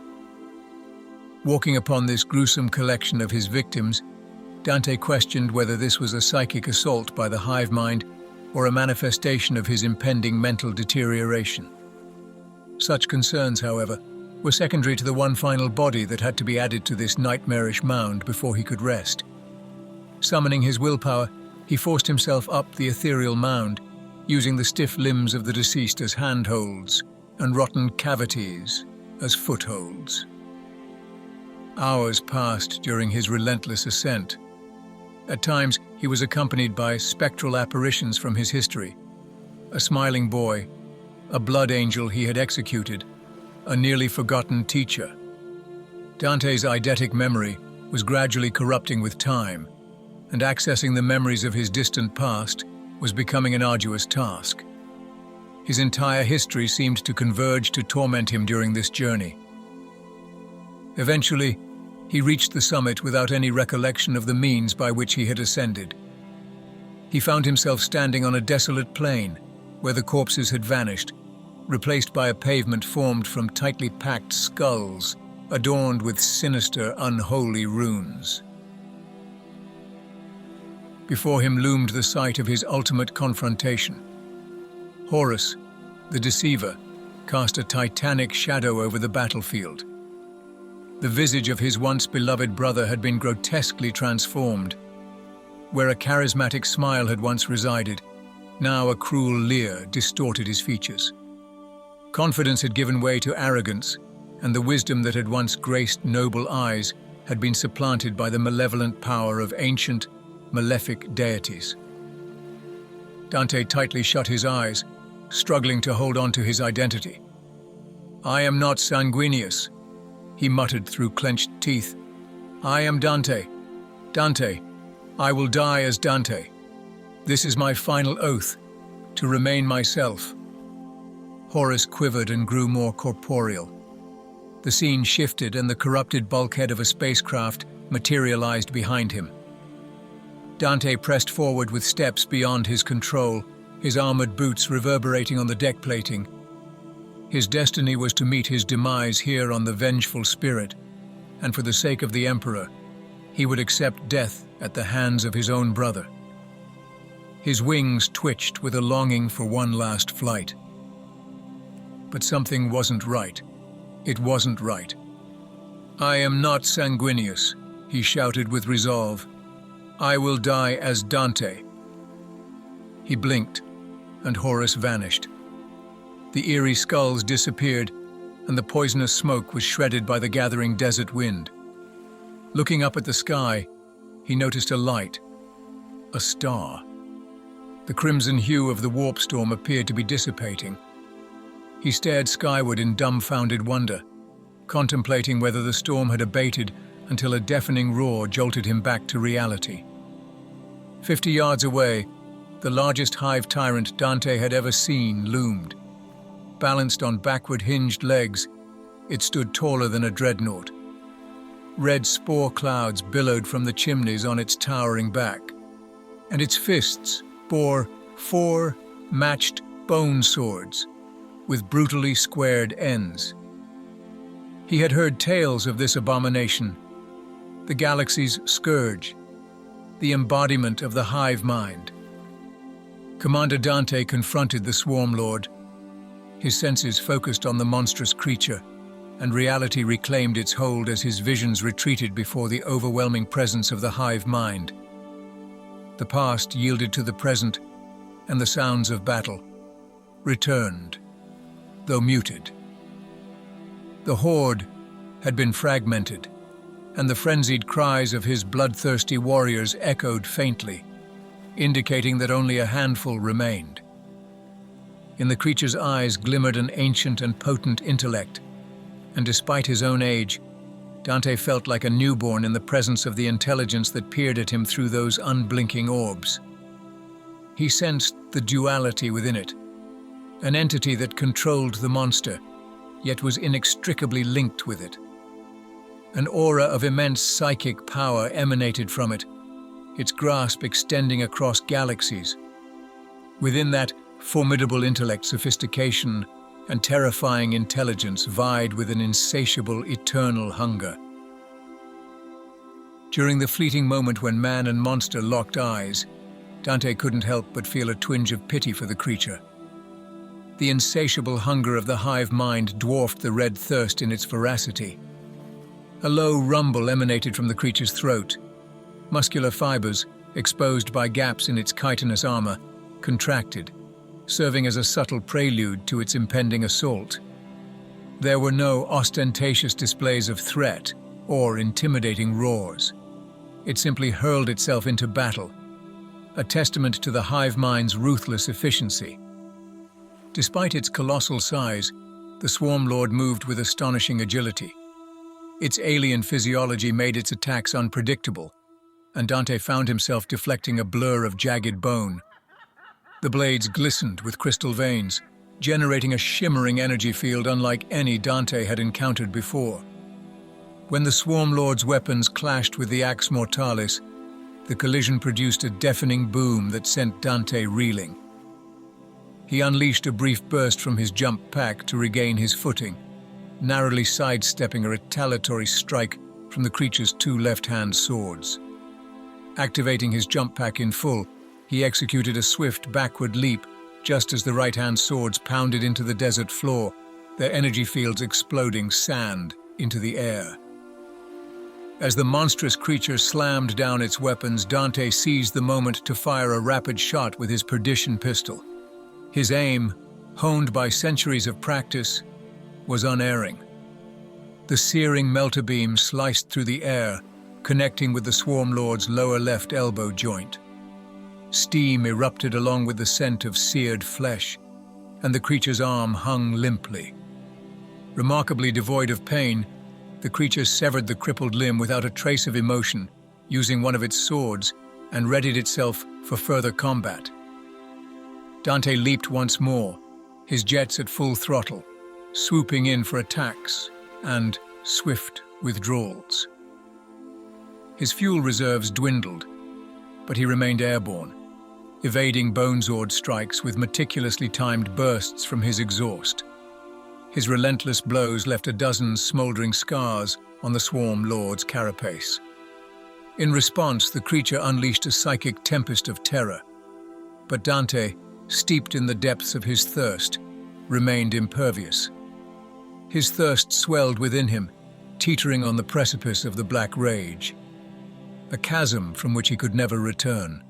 Walking upon this gruesome collection of his victims, Dante questioned whether this was a psychic assault by the hive mind or a manifestation of his impending mental deterioration. Such concerns, however, were secondary to the one final body that had to be added to this nightmarish mound before he could rest. Summoning his willpower, he forced himself up the ethereal mound, using the stiff limbs of the deceased as handholds and rotten cavities as footholds. Hours passed during his relentless ascent. At times, he was accompanied by spectral apparitions from his history: a smiling boy, a blood angel he had executed, a nearly forgotten teacher. Dante's eidetic memory was gradually corrupting with time, and accessing the memories of his distant past was becoming an arduous task. His entire history seemed to converge to torment him during this journey. Eventually, he reached the summit without any recollection of the means by which he had ascended. He found himself standing on a desolate plain, where the corpses had vanished, replaced by a pavement formed from tightly packed skulls, adorned with sinister, unholy runes. Before him loomed the site of his ultimate confrontation. Horus, the deceiver, cast a titanic shadow over the battlefield. The visage of his once beloved brother had been grotesquely transformed. Where a charismatic smile had once resided, now a cruel leer distorted his features. Confidence had given way to arrogance, and the wisdom that had once graced noble eyes had been supplanted by the malevolent power of ancient, malefic deities. Dante tightly shut his eyes, struggling to hold on to his identity. "I am not Sanguinius," he muttered through clenched teeth. "I am Dante. Dante. I will die as Dante. This is my final oath, to remain myself." Horus quivered and grew more corporeal. The scene shifted and the corrupted bulkhead of a spacecraft materialized behind him. Dante pressed forward with steps beyond his control, his armored boots reverberating on the deck plating. His destiny was to meet his demise here on the Vengeful Spirit, and for the sake of the Emperor, he would accept death at the hands of his own brother. His wings twitched with a longing for one last flight. But something wasn't right. It wasn't right. "I am not Sanguinius," he shouted with resolve. "I will die as Dante." He blinked, and Horus vanished. The eerie skulls disappeared, and the poisonous smoke was shredded by the gathering desert wind. Looking up at the sky, he noticed a light, a star. The crimson hue of the warp storm appeared to be dissipating. He stared skyward in dumbfounded wonder, contemplating whether the storm had abated until a deafening roar jolted him back to reality. 50 yards away, the largest hive tyrant Dante had ever seen loomed. Balanced on backward hinged legs, it stood taller than a dreadnought. Red spore clouds billowed from the chimneys on its towering back, and its fists bore 4 matched bone swords with brutally squared ends. He had heard tales of this abomination, the galaxy's scourge, the embodiment of the hive mind. Commander Dante confronted the Swarmlord. His senses focused on the monstrous creature, and reality reclaimed its hold as his visions retreated before the overwhelming presence of the hive mind. The past yielded to the present, and the sounds of battle returned, though muted. The horde had been fragmented, and the frenzied cries of his bloodthirsty warriors echoed faintly, indicating that only a handful remained. In the creature's eyes glimmered an ancient and potent intellect, and despite his own age, Dante felt like a newborn in the presence of the intelligence that peered at him through those unblinking orbs. He sensed the duality within it, an entity that controlled the monster, yet was inextricably linked with it. An aura of immense psychic power emanated from it, its grasp extending across galaxies. Within that formidable intellect, sophistication and terrifying intelligence vied with an insatiable, eternal hunger. During the fleeting moment when man and monster locked eyes, Dante couldn't help but feel a twinge of pity for the creature. The insatiable hunger of the hive mind dwarfed the red thirst in its voracity. A low rumble emanated from the creature's throat. Muscular fibers, exposed by gaps in its chitinous armor, contracted, serving as a subtle prelude to its impending assault. There were no ostentatious displays of threat or intimidating roars. It simply hurled itself into battle, a testament to the hive mind's ruthless efficiency. Despite its colossal size, the Swarmlord moved with astonishing agility. Its alien physiology made its attacks unpredictable, and Dante found himself deflecting a blur of jagged bone. The blades glistened with crystal veins, generating a shimmering energy field unlike any Dante had encountered before. When the Swarmlord's weapons clashed with the Ax Mortalis, the collision produced a deafening boom that sent Dante reeling. He unleashed a brief burst from his jump pack to regain his footing, narrowly sidestepping a retaliatory strike from the creature's 2 left-hand swords. Activating his jump pack in full, he executed a swift backward leap just as the right-hand swords pounded into the desert floor, their energy fields exploding sand into the air. As the monstrous creature slammed down its weapons, Dante seized the moment to fire a rapid shot with his perdition pistol. His aim, honed by centuries of practice, was unerring. The searing melter beam sliced through the air, connecting with the Swarmlord's lower left elbow joint. Steam erupted along with the scent of seared flesh, and the creature's arm hung limply. Remarkably devoid of pain, the creature severed the crippled limb without a trace of emotion, using one of its swords, and readied itself for further combat. Dante leaped once more, his jets at full throttle, swooping in for attacks, and swift withdrawals. His fuel reserves dwindled, but he remained airborne, evading Bonesword strikes with meticulously timed bursts from his exhaust. His relentless blows left a dozen smoldering scars on the Swarmlord's carapace. In response, the creature unleashed a psychic tempest of terror, but Dante, steeped in the depths of his thirst, remained impervious. His thirst swelled within him, teetering on the precipice of the Black Rage, a chasm from which he could never return.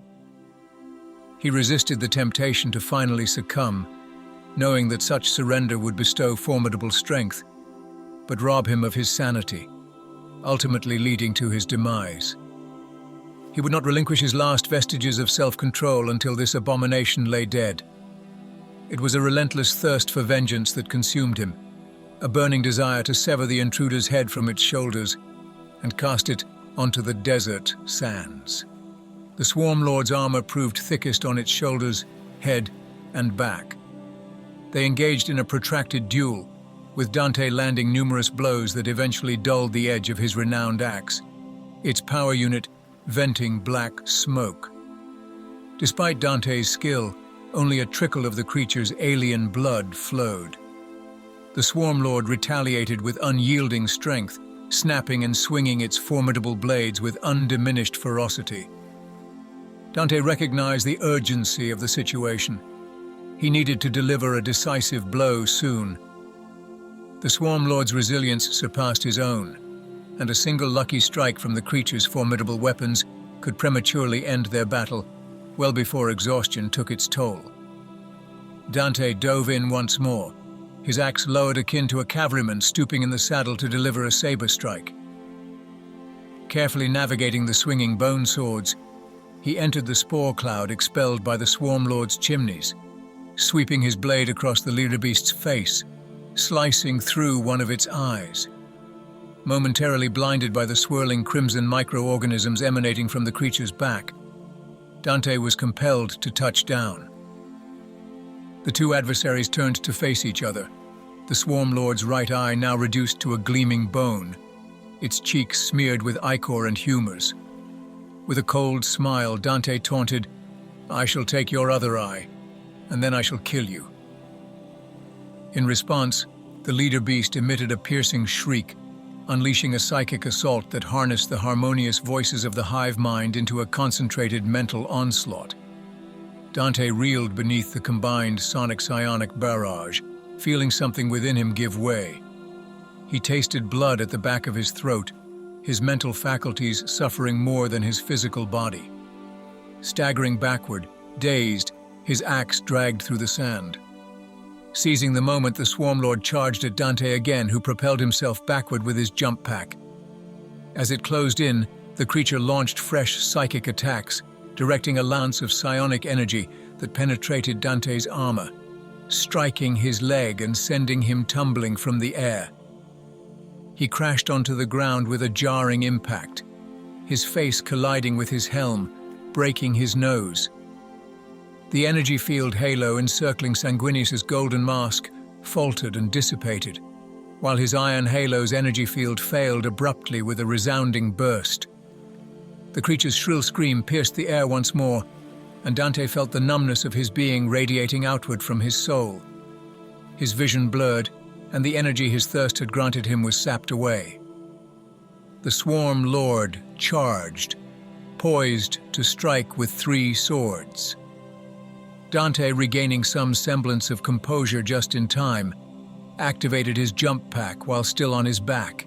He resisted the temptation to finally succumb, knowing that such surrender would bestow formidable strength, but rob him of his sanity, ultimately leading to his demise. He would not relinquish his last vestiges of self-control until this abomination lay dead. It was a relentless thirst for vengeance that consumed him, a burning desire to sever the intruder's head from its shoulders and cast it onto the desert sands. The Swarmlord's armor proved thickest on its shoulders, head, and back. They engaged in a protracted duel, with Dante landing numerous blows that eventually dulled the edge of his renowned axe, its power unit venting black smoke. Despite Dante's skill, only a trickle of the creature's alien blood flowed. The Swarmlord retaliated with unyielding strength, snapping and swinging its formidable blades with undiminished ferocity. Dante recognized the urgency of the situation. He needed to deliver a decisive blow soon. The Swarmlord's resilience surpassed his own, and a single lucky strike from the creature's formidable weapons could prematurely end their battle, well before exhaustion took its toll. Dante dove in once more, his axe lowered akin to a cavalryman stooping in the saddle to deliver a saber strike. Carefully navigating the swinging bone swords, he entered the spore cloud expelled by the Swarmlord's chimneys, sweeping his blade across the Leaderbeast's face, slicing through one of its eyes. Momentarily blinded by the swirling crimson microorganisms emanating from the creature's back, Dante was compelled to touch down. The two adversaries turned to face each other, the Swarmlord's right eye now reduced to a gleaming bone, its cheeks smeared with ichor and humors. With a cold smile, Dante taunted, "I shall take your other eye, and then I shall kill you." In response, the leader beast emitted a piercing shriek, unleashing a psychic assault that harnessed the harmonious voices of the hive mind into a concentrated mental onslaught. Dante reeled beneath the combined sonic-psionic barrage, feeling something within him give way. He tasted blood at the back of his throat, his mental faculties suffering more than his physical body. Staggering backward, dazed, his axe dragged through the sand. Seizing the moment, the Swarmlord charged at Dante again, who propelled himself backward with his jump pack. As it closed in, the creature launched fresh psychic attacks, directing a lance of psionic energy that penetrated Dante's armor, striking his leg and sending him tumbling from the air. He crashed onto the ground with a jarring impact, his face colliding with his helm, breaking his nose. The energy field halo encircling Sanguinius' golden mask faltered and dissipated, while his iron halo's energy field failed abruptly with a resounding burst. The creature's shrill scream pierced the air once more, and Dante felt the numbness of his being radiating outward from his soul. His vision blurred, and the energy his thirst had granted him was sapped away. The Swarmlord charged, poised to strike with 3 swords. Dante, regaining some semblance of composure just in time, activated his jump pack while still on his back.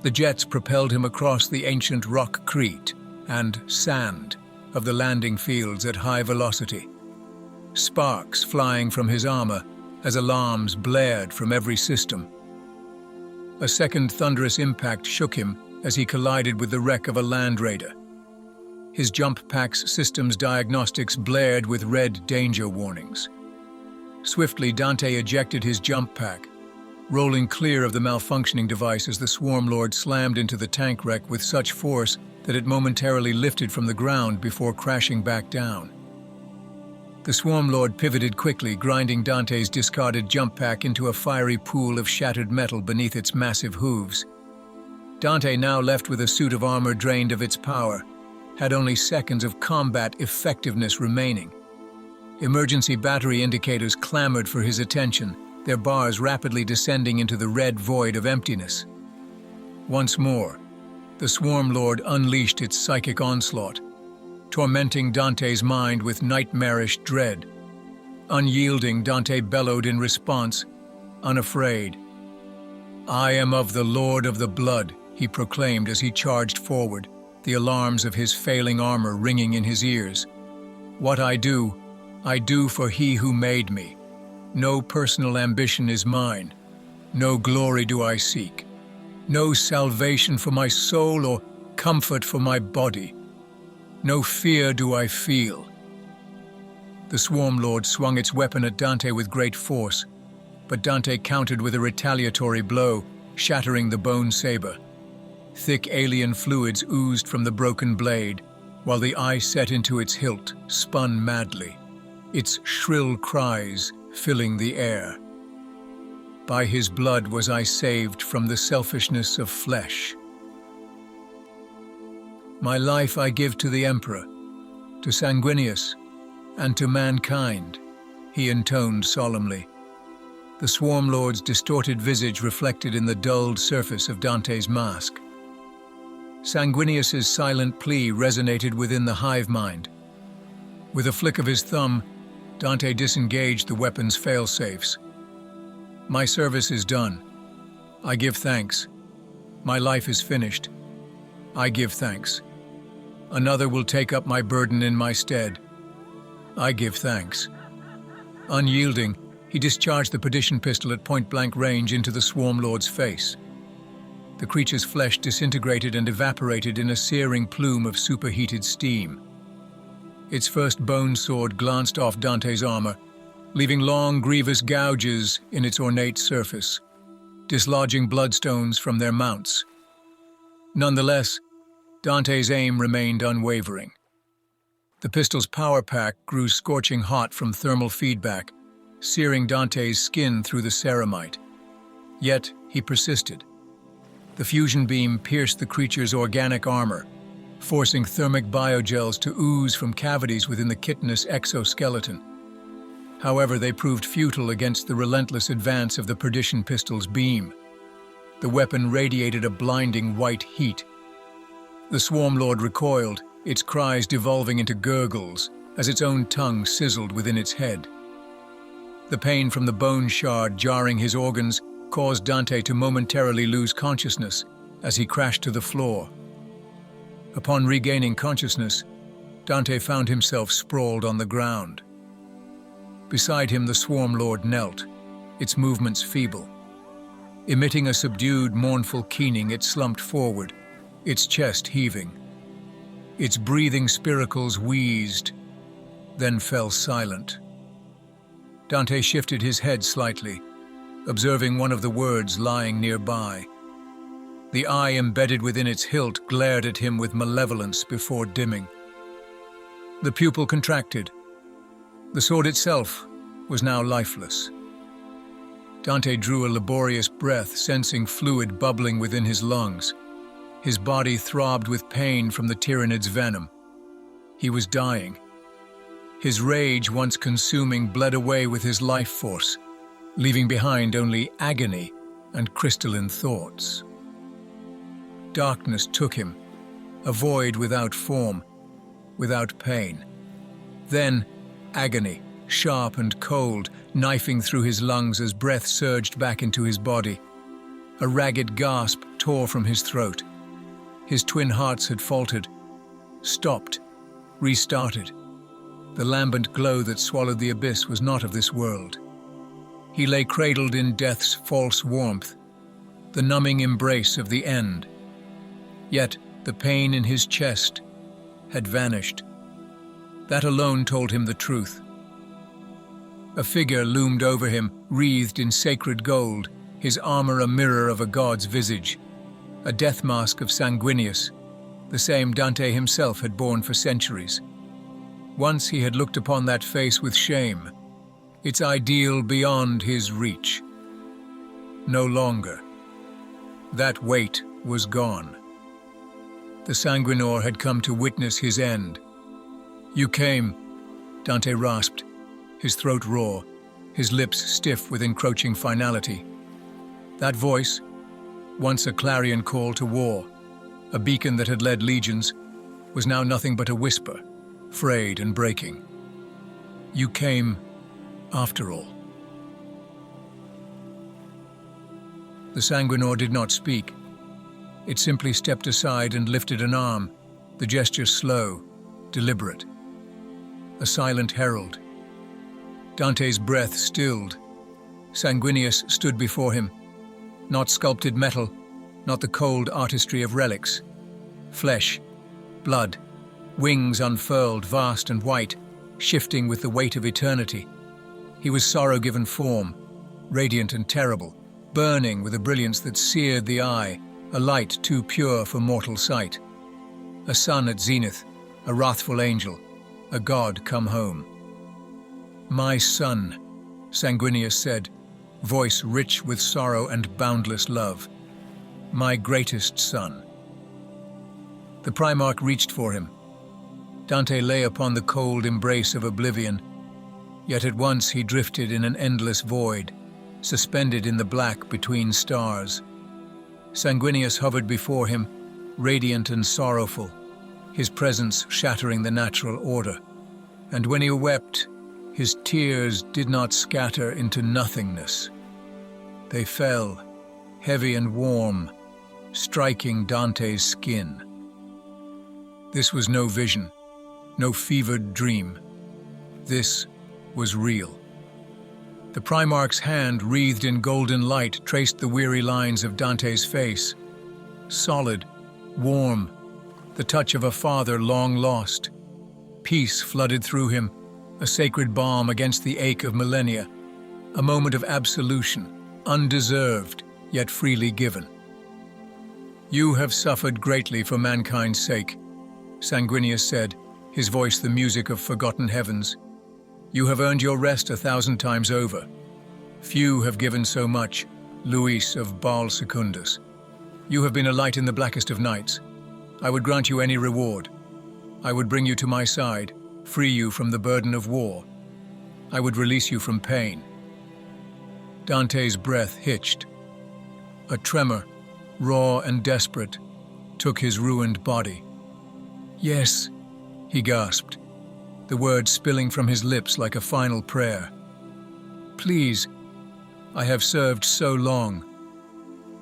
The jets propelled him across the ancient rockcrete and sand of the landing fields at high velocity, sparks flying from his armor as alarms blared from every system. A second thunderous impact shook him as he collided with the wreck of a land raider. His jump pack's systems diagnostics blared with red danger warnings. Swiftly, Dante ejected his jump pack, rolling clear of the malfunctioning device as the Swarmlord slammed into the tank wreck with such force that it momentarily lifted from the ground before crashing back down. The Swarmlord pivoted quickly, grinding Dante's discarded jump pack into a fiery pool of shattered metal beneath its massive hooves. Dante, now left with a suit of armor drained of its power, had only seconds of combat effectiveness remaining. Emergency battery indicators clamored for his attention, their bars rapidly descending into the red void of emptiness. Once more, the Swarmlord unleashed its psychic onslaught, tormenting Dante's mind with nightmarish dread. Unyielding, Dante bellowed in response, unafraid. "I am of the Lord of the Blood," he proclaimed as he charged forward, the alarms of his failing armor ringing in his ears. "What I do for He who made me. No personal ambition is mine. No glory do I seek. No salvation for my soul or comfort for my body. No fear do I feel." The Swarmlord swung its weapon at Dante with great force, but Dante countered with a retaliatory blow, shattering the bone saber. Thick alien fluids oozed from the broken blade, while the eye set into its hilt spun madly, its shrill cries filling the air. "By his blood was I saved from the selfishness of flesh. My life I give to the Emperor, to Sanguinius, and to mankind," he intoned solemnly. The Swarmlord's distorted visage reflected in the dulled surface of Dante's mask. Sanguinius's silent plea resonated within the hive mind. With a flick of his thumb, Dante disengaged the weapon's fail-safes. "My service is done. I give thanks. My life is finished. I give thanks. Another will take up my burden in my stead. I give thanks." Unyielding, he discharged the perdition pistol at point-blank range into the Swarmlord's face. The creature's flesh disintegrated and evaporated in a searing plume of superheated steam. Its first bone sword glanced off Dante's armor, leaving long, grievous gouges in its ornate surface, dislodging bloodstones from their mounts. Nonetheless, Dante's aim remained unwavering. The pistol's power pack grew scorching hot from thermal feedback, searing Dante's skin through the ceramite. Yet, he persisted. The fusion beam pierced the creature's organic armor, forcing thermic biogels to ooze from cavities within the chitinous exoskeleton. However, they proved futile against the relentless advance of the perdition pistol's beam. The weapon radiated a blinding white heat. The Swarmlord recoiled, its cries devolving into gurgles as its own tongue sizzled within its head. The pain from the bone shard jarring his organs caused Dante to momentarily lose consciousness as he crashed to the floor. Upon regaining consciousness, Dante found himself sprawled on the ground. Beside him, the Swarmlord knelt, its movements feeble. Emitting a subdued, mournful keening, it slumped forward, its chest heaving. Its breathing spiracles wheezed, then fell silent. Dante shifted his head slightly, observing one of the words lying nearby. The eye embedded within its hilt glared at him with malevolence before dimming. The pupil contracted. The sword itself was now lifeless. Dante drew a laborious breath, sensing fluid bubbling within his lungs. His body throbbed with pain from the Tyranid's venom. He was dying. His rage, once consuming, bled away with his life force, leaving behind only agony and crystalline thoughts. Darkness took him, a void without form, without pain. Then, agony, sharp and cold, knifing through his lungs as breath surged back into his body. A ragged gasp tore from his throat. His twin hearts had faltered, stopped, restarted. The lambent glow that swallowed the abyss was not of this world. He lay cradled in death's false warmth, the numbing embrace of the end. Yet the pain in his chest had vanished. That alone told him the truth. A figure loomed over him, wreathed in sacred gold, his armor a mirror of a god's visage. A death mask of Sanguinius, the same Dante himself had borne for centuries. Once he had looked upon that face with shame, its ideal beyond his reach. No longer. That weight was gone. The Sanguinor had come to witness his end. "You came," Dante rasped, his throat raw, his lips stiff with encroaching finality. That voice, once a clarion call to war, a beacon that had led legions, was now nothing but a whisper, frayed and breaking. "You came, after all." The Sanguinor did not speak. It simply stepped aside and lifted an arm, the gesture slow, deliberate. A silent herald. Dante's breath stilled. Sanguinius stood before him. Not sculpted metal, not the cold artistry of relics. Flesh, blood, wings unfurled, vast and white, shifting with the weight of eternity. He was sorrow given form, radiant and terrible, burning with a brilliance that seared the eye, a light too pure for mortal sight. A sun at zenith, a wrathful angel, a god come home. "My son," Sanguinius said, voice rich with sorrow and boundless love. "My greatest son." The Primarch reached for him. Dante lay upon the cold embrace of oblivion, yet at once he drifted in an endless void, suspended in the black between stars. Sanguinius hovered before him, radiant and sorrowful, his presence shattering the natural order. And when he wept, his tears did not scatter into nothingness. They fell, heavy and warm, striking Dante's skin. This was no vision, no fevered dream. This was real. The Primarch's hand, wreathed in golden light, traced the weary lines of Dante's face. Solid, warm, the touch of a father long lost. Peace flooded through him, a sacred balm against the ache of millennia, a moment of absolution, undeserved, yet freely given. "You have suffered greatly for mankind's sake," Sanguinius said, his voice the music of forgotten heavens. "You have earned your rest 1,000 times over. Few have given so much, Luis of Baal Secundus. You have been a light in the blackest of nights. I would grant you any reward. I would bring you to my side, free you from the burden of war. I would release you from pain." Dante's breath hitched. A tremor, raw and desperate, took his ruined body. "Yes," he gasped, the words spilling from his lips like a final prayer. "Please, I have served so long.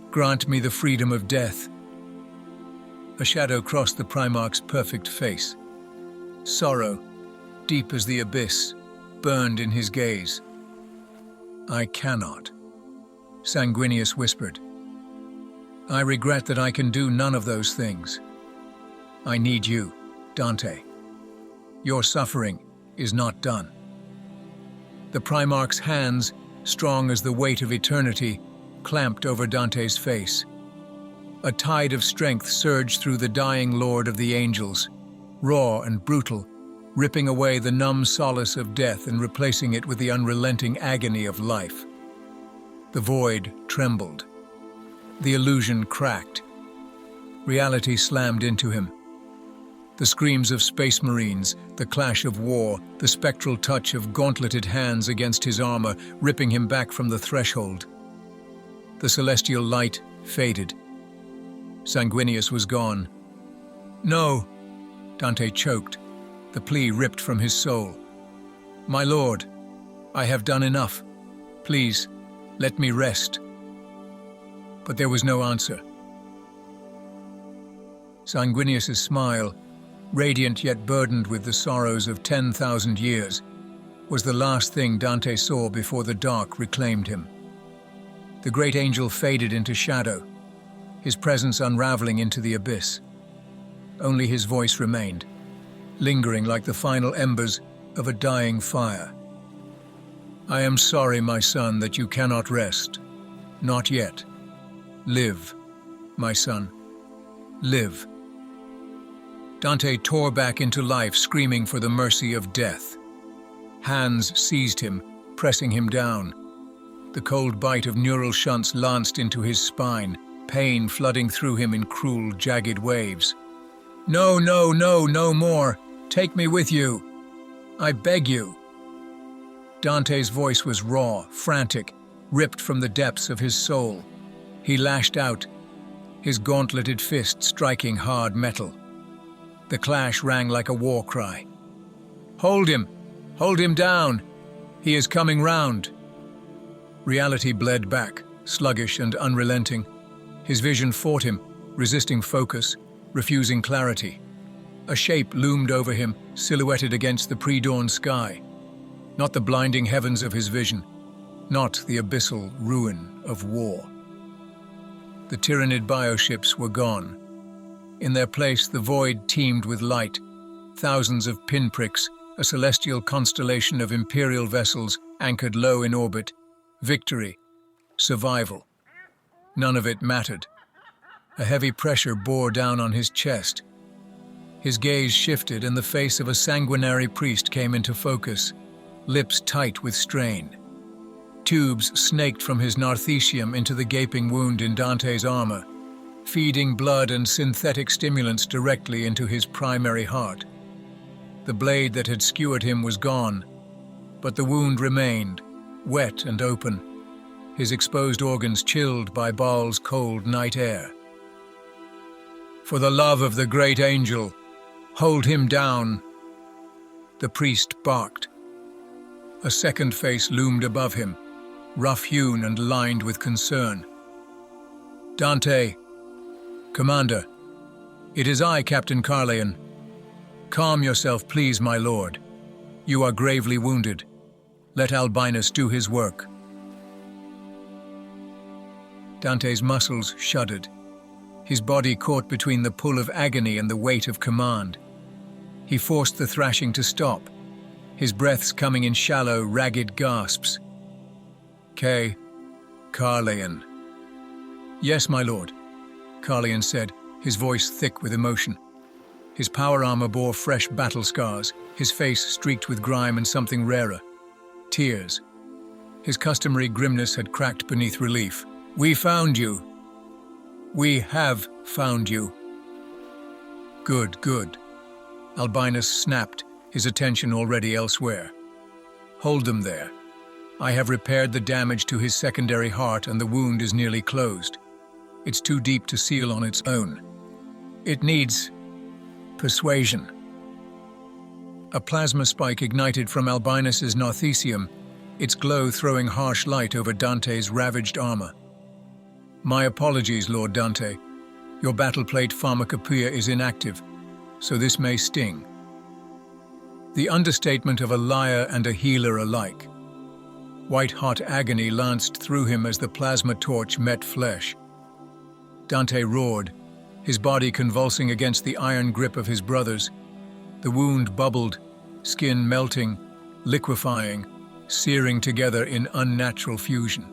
Grant me the freedom of death." A shadow crossed the Primarch's perfect face. Sorrow, deep as the abyss, burned in his gaze. "I cannot," Sanguinius whispered. "I regret that I can do none of those things. I need you, Dante. Your suffering is not done." The Primarch's hands, strong as the weight of eternity, clamped over Dante's face. A tide of strength surged through the dying Lord of the Angels, raw and brutal, ripping away the numb solace of death and replacing it with the unrelenting agony of life. The void trembled. The illusion cracked. Reality slammed into him. The screams of space marines, the clash of war, the spectral touch of gauntleted hands against his armor, ripping him back from the threshold. The celestial light faded. Sanguinius was gone. "No," Dante choked, the plea ripped from his soul. "My lord, I have done enough. Please, let me rest." But there was no answer. Sanguinius's smile, radiant yet burdened with the sorrows of 10,000 years, was the last thing Dante saw before the dark reclaimed him. The great angel faded into shadow, his presence unraveling into the abyss. Only his voice remained, lingering like the final embers of a dying fire. "I am sorry, my son, that you cannot rest. Not yet. Live, my son. Live." Dante tore back into life, screaming for the mercy of death. Hands seized him, pressing him down. The cold bite of neural shunts lanced into his spine, pain flooding through him in cruel, jagged waves. "No, no, no, no more! Take me with you! I beg you!" Dante's voice was raw, frantic, ripped from the depths of his soul. He lashed out, his gauntleted fist striking hard metal. The clash rang like a war cry. "Hold him! Hold him down! He is coming round!" Reality bled back, sluggish and unrelenting. His vision fought him, resisting focus, refusing clarity. A shape loomed over him, silhouetted against the pre-dawn sky. Not the blinding heavens of his vision, not the abyssal ruin of war. The Tyranid bioships were gone. In their place, the void teemed with light, thousands of pinpricks, a celestial constellation of Imperial vessels anchored low in orbit. Victory, survival. None of it mattered. A heavy pressure bore down on his chest. His gaze shifted and the face of a sanguinary priest came into focus, lips tight with strain. Tubes snaked from his narthecium into the gaping wound in Dante's armor, feeding blood and synthetic stimulants directly into his primary heart. The blade that had skewered him was gone, but the wound remained, wet and open, his exposed organs chilled by Baal's cold night air. "For the love of the great angel, hold him down!" The priest barked. A second face loomed above him, rough-hewn and lined with concern. "Dante, Commander, it is I, Captain Carleon. Calm yourself, please, my lord. You are gravely wounded. Let Albinus do his work." Dante's muscles shuddered, his body caught between the pull of agony and the weight of command. He forced the thrashing to stop, his breaths coming in shallow, ragged gasps. Carleon." "Yes, my lord," Carleon said, his voice thick with emotion. His power armor bore fresh battle scars, his face streaked with grime and something rarer. Tears. His customary grimness had cracked beneath relief. "We found you. We have found you." Good, good. Albinus snapped, his attention already elsewhere. "Hold them there. I have repaired the damage to his secondary heart and the wound is nearly closed. It's too deep to seal on its own. It needs persuasion." A plasma spike ignited from Albinus's narthecium, its glow throwing harsh light over Dante's ravaged armor. "My apologies, Lord Dante. Your battleplate pharmacopoeia is inactive, so this may sting." The understatement of a liar and a healer alike. White-hot agony lanced through him as the plasma torch met flesh. Dante roared, his body convulsing against the iron grip of his brothers. The wound bubbled, skin melting, liquefying, searing together in unnatural fusion.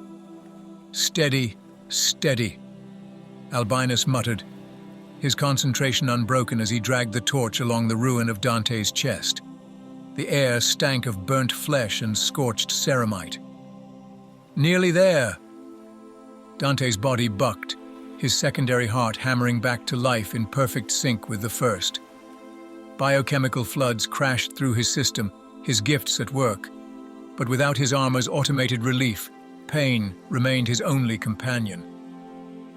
"Steady, steady," Albinus muttered, his concentration unbroken as he dragged the torch along the ruin of Dante's chest. The air stank of burnt flesh and scorched ceramite. "Nearly there!" Dante's body bucked, his secondary heart hammering back to life in perfect sync with the first. Biochemical floods crashed through his system, his gifts at work. But without his armor's automated relief, pain remained his only companion.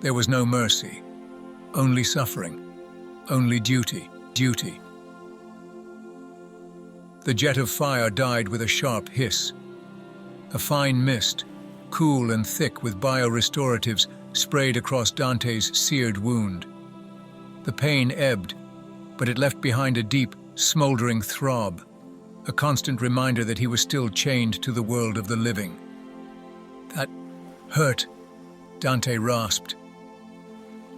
There was no mercy, only suffering, only duty. The jet of fire died with a sharp hiss. A fine mist, cool and thick with biorestoratives, sprayed across Dante's seared wound. The pain ebbed, but it left behind a deep, smoldering throb, a constant reminder that he was still chained to the world of the living. "That hurt," Dante rasped.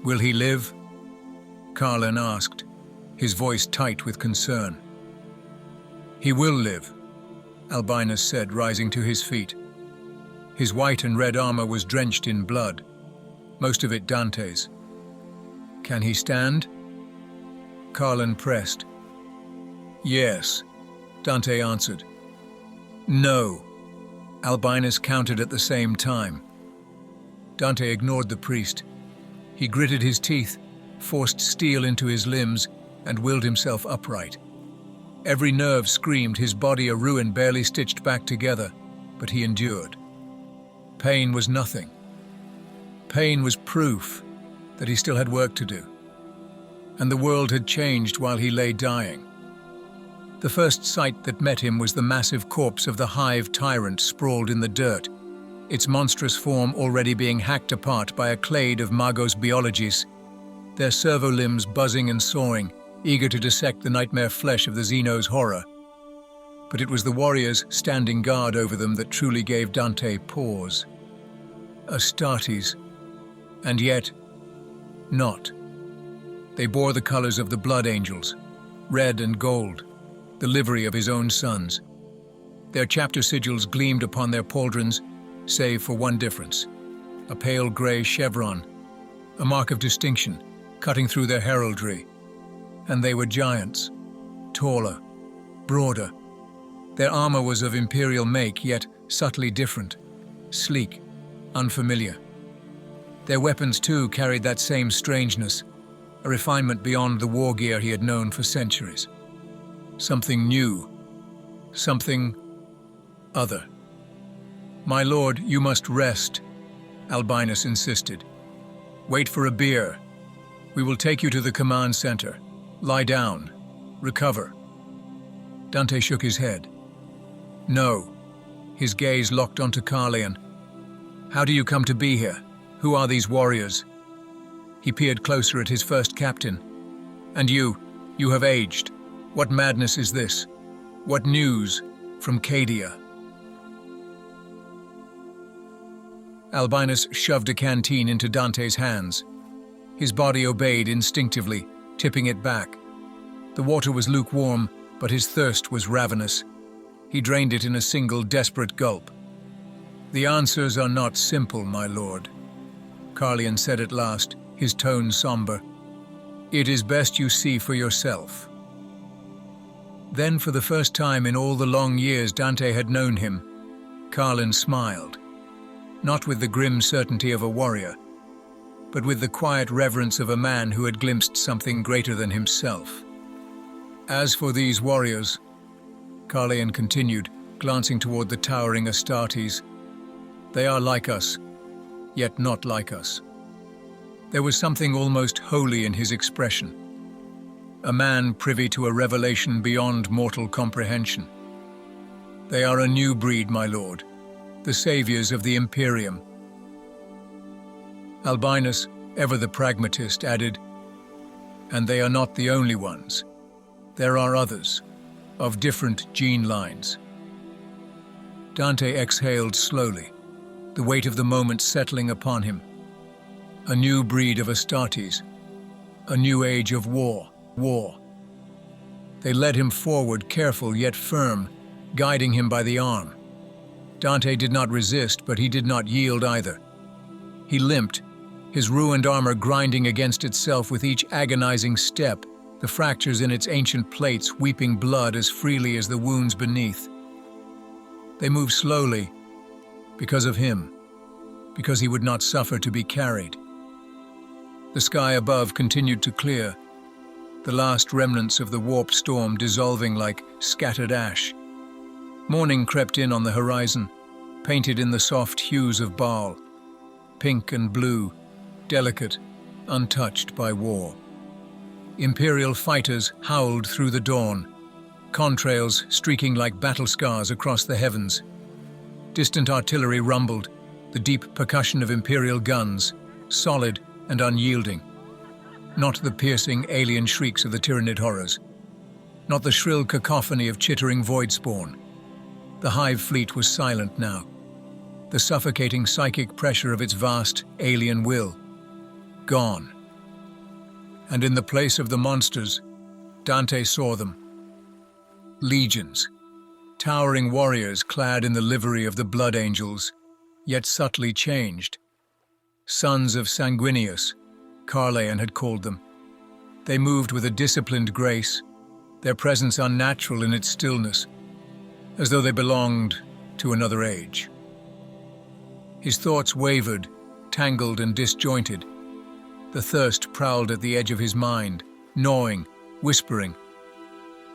"Will he live?" Carleon asked, his voice tight with concern. "He will live," Albinus said, rising to his feet. His white and red armor was drenched in blood, most of it Dante's. "Can he stand?" Carlin pressed. Yes, Dante answered. No, Albinus countered at the same time. Dante ignored the priest. He gritted his teeth, forced steel into his limbs, and willed himself upright. Every nerve screamed, his body a ruin barely stitched back together, but he endured. Pain was nothing. Pain was proof that he still had work to do. And the world had changed while he lay dying. The first sight that met him was the massive corpse of the hive tyrant sprawled in the dirt, its monstrous form already being hacked apart by a clade of magos biologis, their servo limbs buzzing and sawing, eager to dissect the nightmare flesh of the Xeno's horror. But it was the warriors standing guard over them that truly gave Dante pause. Astartes, and yet not. They bore the colors of the blood angels, red and gold, the livery of his own sons. Their chapter sigils gleamed upon their pauldrons, save for one difference: a pale gray chevron, a mark of distinction, cutting through their heraldry. And they were giants, taller, broader. Their armor was of imperial make, yet subtly different, sleek, unfamiliar. Their weapons, too, carried that same strangeness, a refinement beyond the war gear he had known for centuries. Something new, something other. "My lord, you must rest," Albinus insisted. "Wait for a beer. We will take you to the command center. Lie down. Recover." Dante shook his head. "No." His gaze locked onto Carlian. "How do you come to be here? Who are these warriors?" He peered closer at his first captain. "And you have aged. What madness is this? What news from Cadia?" Albinus shoved a canteen into Dante's hands. His body obeyed instinctively, tipping it back. The water was lukewarm, but his thirst was ravenous. He drained it in a single desperate gulp. "The answers are not simple, my lord," Carlian said at last, his tone somber. "It is best you see for yourself." Then, for the first time in all the long years Dante had known him, Carlin smiled. Not with the grim certainty of a warrior, but with the quiet reverence of a man who had glimpsed something greater than himself. "As for these warriors," Carlian continued, glancing toward the towering Astartes, "they are like us, yet not like us." There was something almost holy in his expression. A man privy to a revelation beyond mortal comprehension. "They are a new breed, my lord, the saviors of the Imperium." Albinus, ever the pragmatist, added, "And they are not the only ones. There are others, of different gene lines." Dante exhaled slowly, the weight of the moment settling upon him. A new breed of Astartes, a new age of war. They led him forward, careful yet firm, guiding him by the arm. Dante did not resist, but he did not yield either. He limped, his ruined armor grinding against itself with each agonizing step, the fractures in its ancient plates weeping blood as freely as the wounds beneath. They moved slowly, because of him, because he would not suffer to be carried. The sky above continued to clear, the last remnants of the warp storm dissolving like scattered ash. Morning crept in on the horizon, painted in the soft hues of Baal, pink and blue, delicate, untouched by war. Imperial fighters howled through the dawn, contrails streaking like battle scars across the heavens. Distant artillery rumbled, the deep percussion of Imperial guns, solid and unyielding. Not the piercing alien shrieks of the Tyranid horrors, not the shrill cacophony of chittering voidspawn. The hive fleet was silent now, the suffocating psychic pressure of its vast alien will gone. And in the place of the monsters, Dante saw them. Legions, towering warriors clad in the livery of the blood angels, yet subtly changed. Sons of Sanguinius, Carlian had called them. They moved with a disciplined grace, their presence unnatural in its stillness, as though they belonged to another age. His thoughts wavered, tangled and disjointed. The thirst prowled at the edge of his mind, gnawing, whispering.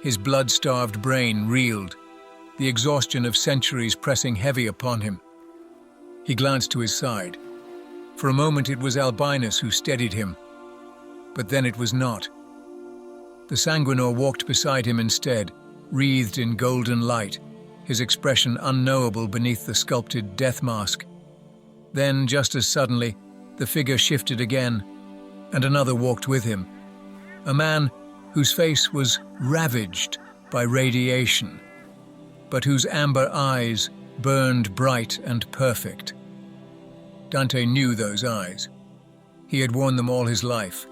His blood-starved brain reeled, the exhaustion of centuries pressing heavy upon him. He glanced to his side. For a moment it was Albinus who steadied him, but then it was not. The Sanguinor walked beside him instead, wreathed in golden light, his expression unknowable beneath the sculpted death mask. Then, just as suddenly, the figure shifted again, and another walked with him, a man whose face was ravaged by radiation, but whose amber eyes burned bright and perfect. Dante knew those eyes. He had worn them all his life,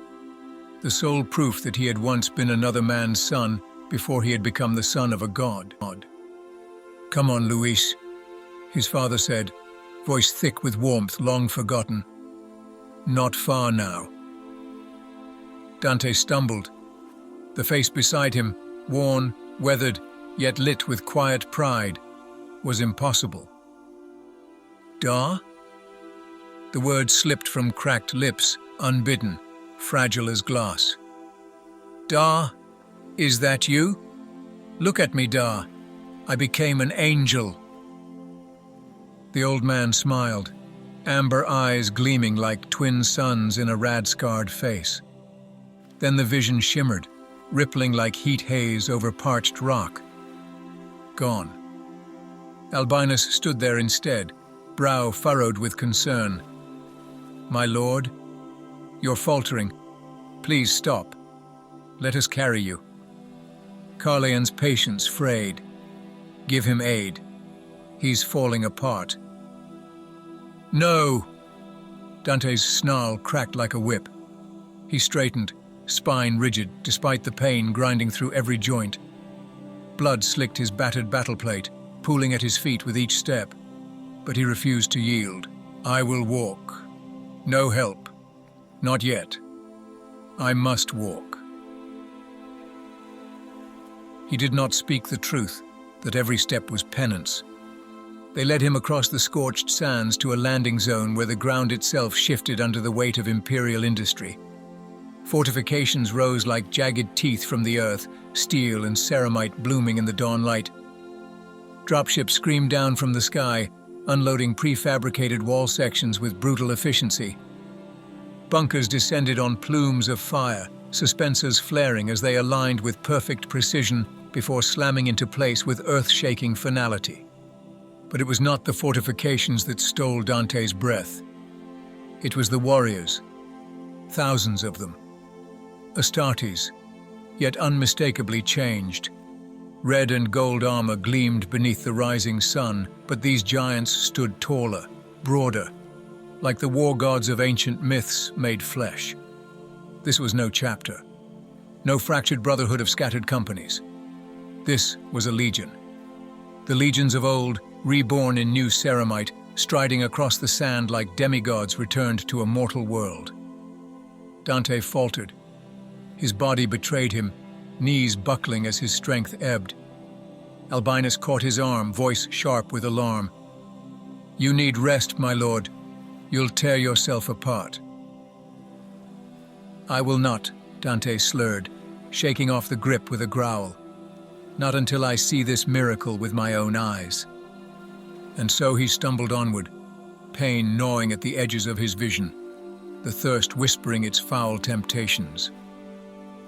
the sole proof that he had once been another man's son before he had become the son of a god. "Come on, Luis," his father said, voice thick with warmth long forgotten. "Not far now." Dante stumbled. The face beside him, worn, weathered, yet lit with quiet pride, was impossible. "Da?" The word slipped from cracked lips, unbidden, fragile as glass. "Da, is that you? Look at me, Da. I became an angel." The old man smiled, amber eyes gleaming like twin suns in a rad-scarred face. Then the vision shimmered, rippling like heat haze over parched rock. Gone. Albinus stood there instead, brow furrowed with concern. "My lord, you're faltering. Please stop. Let us carry you." Carleon's patience frayed. "Give him aid. He's falling apart." "No!" Dante's snarl cracked like a whip. He straightened, spine rigid despite the pain grinding through every joint. Blood slicked his battered battleplate, pooling at his feet with each step. But he refused to yield. "I will walk. No help. Not yet. I must walk." He did not speak the truth, that every step was penance. They led him across the scorched sands to a landing zone where the ground itself shifted under the weight of Imperial industry. Fortifications rose like jagged teeth from the earth, steel and ceramite blooming in the dawn light. Dropships screamed down from the sky, unloading prefabricated wall sections with brutal efficiency. Bunkers descended on plumes of fire, suspensors flaring as they aligned with perfect precision before slamming into place with earth-shaking finality. But it was not the fortifications that stole Dante's breath. It was the warriors, thousands of them. Astartes, yet unmistakably changed. Red and gold armor gleamed beneath the rising sun, but these giants stood taller, broader, like the war gods of ancient myths made flesh. This was no chapter, no fractured brotherhood of scattered companies. This was a legion. The legions of old, reborn in new ceramite, striding across the sand like demigods returned to a mortal world. Dante faltered. His body betrayed him, knees buckling as his strength ebbed. Albinus caught his arm, voice sharp with alarm. "You need rest, my lord. You'll tear yourself apart." "I will not," Dante slurred, shaking off the grip with a growl. "Not until I see this miracle with my own eyes." And so he stumbled onward, pain gnawing at the edges of his vision, the thirst whispering its foul temptations.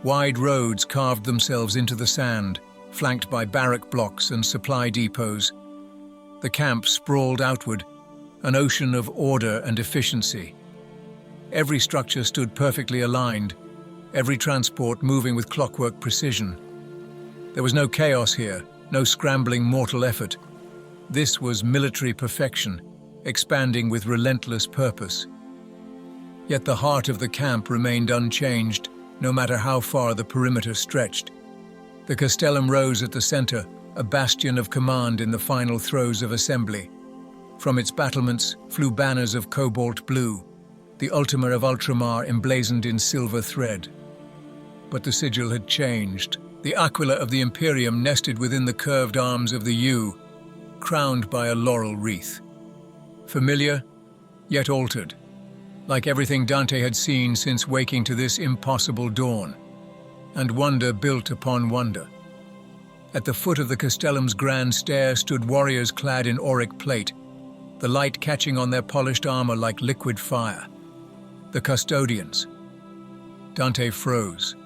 Wide roads carved themselves into the sand, flanked by barrack blocks and supply depots. The camp sprawled outward, an ocean of order and efficiency. Every structure stood perfectly aligned, every transport moving with clockwork precision. There was no chaos here, no scrambling mortal effort. This was military perfection, expanding with relentless purpose. Yet the heart of the camp remained unchanged, no matter how far the perimeter stretched. The castellum rose at the center, a bastion of command in the final throes of assembly. From its battlements flew banners of cobalt blue, the ultima of ultramar emblazoned in silver thread. But the sigil had changed. The aquila of the Imperium nested within the curved arms of the U, crowned by a laurel wreath. Familiar, yet altered, like everything Dante had seen since waking to this impossible dawn, and wonder built upon wonder. At the foot of the castellum's grand stair stood warriors clad in auric plate, the light catching on their polished armor like liquid fire. The custodians. Dante froze.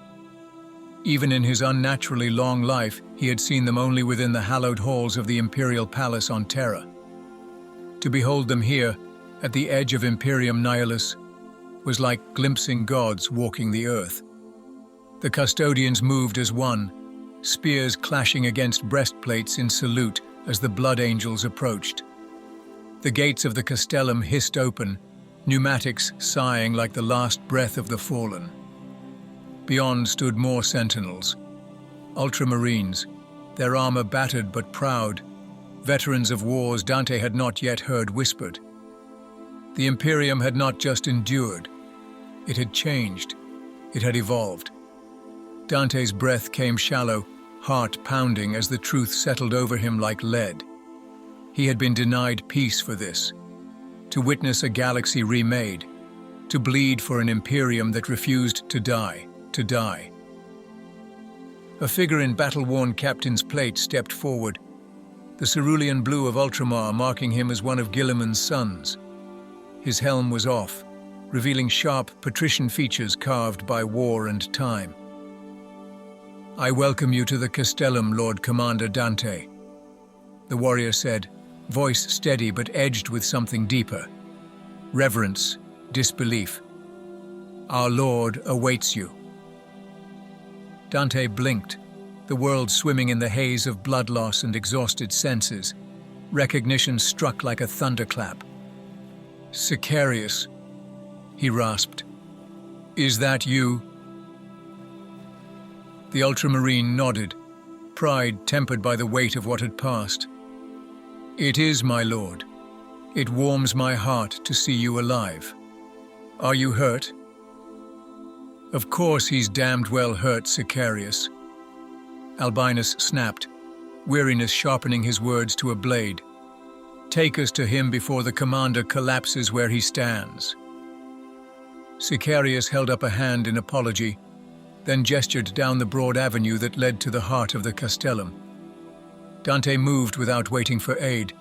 Even in his unnaturally long life, he had seen them only within the hallowed halls of the imperial palace on Terra. To behold them here, at the edge of Imperium Nihilus, was like glimpsing gods walking the earth. The custodians moved as one, spears clashing against breastplates in salute as the blood angels approached. The gates of the castellum hissed open, pneumatics sighing like the last breath of the fallen. Beyond stood more sentinels, ultramarines, their armor battered but proud, veterans of wars Dante had not yet heard whispered. The Imperium had not just endured, it had changed, it had evolved. Dante's breath came shallow, heart pounding as the truth settled over him like lead. He had been denied peace for this, to witness a galaxy remade, to bleed for an Imperium that refused to die. A figure in battle-worn captain's plate stepped forward, the cerulean blue of Ultramar marking him as one of Guilliman's sons. His helm was off, revealing sharp patrician features carved by war and time. "I welcome you to the Castellum, Lord Commander Dante," the warrior said, voice steady but edged with something deeper. Reverence, disbelief. "Our Lord awaits you." Dante blinked, the world swimming in the haze of blood loss and exhausted senses. Recognition struck like a thunderclap. "Sicarius," he rasped. "Is that you?" The ultramarine nodded, pride tempered by the weight of what had passed. "It is, my lord. It warms my heart to see you alive. Are you hurt?" "Of course he's damned well hurt, Sicarius." Albinus snapped, weariness sharpening his words to a blade. "Take us to him before the commander collapses where he stands." Sicarius held up a hand in apology, then gestured down the broad avenue that led to the heart of the castellum. Dante moved without waiting for aid,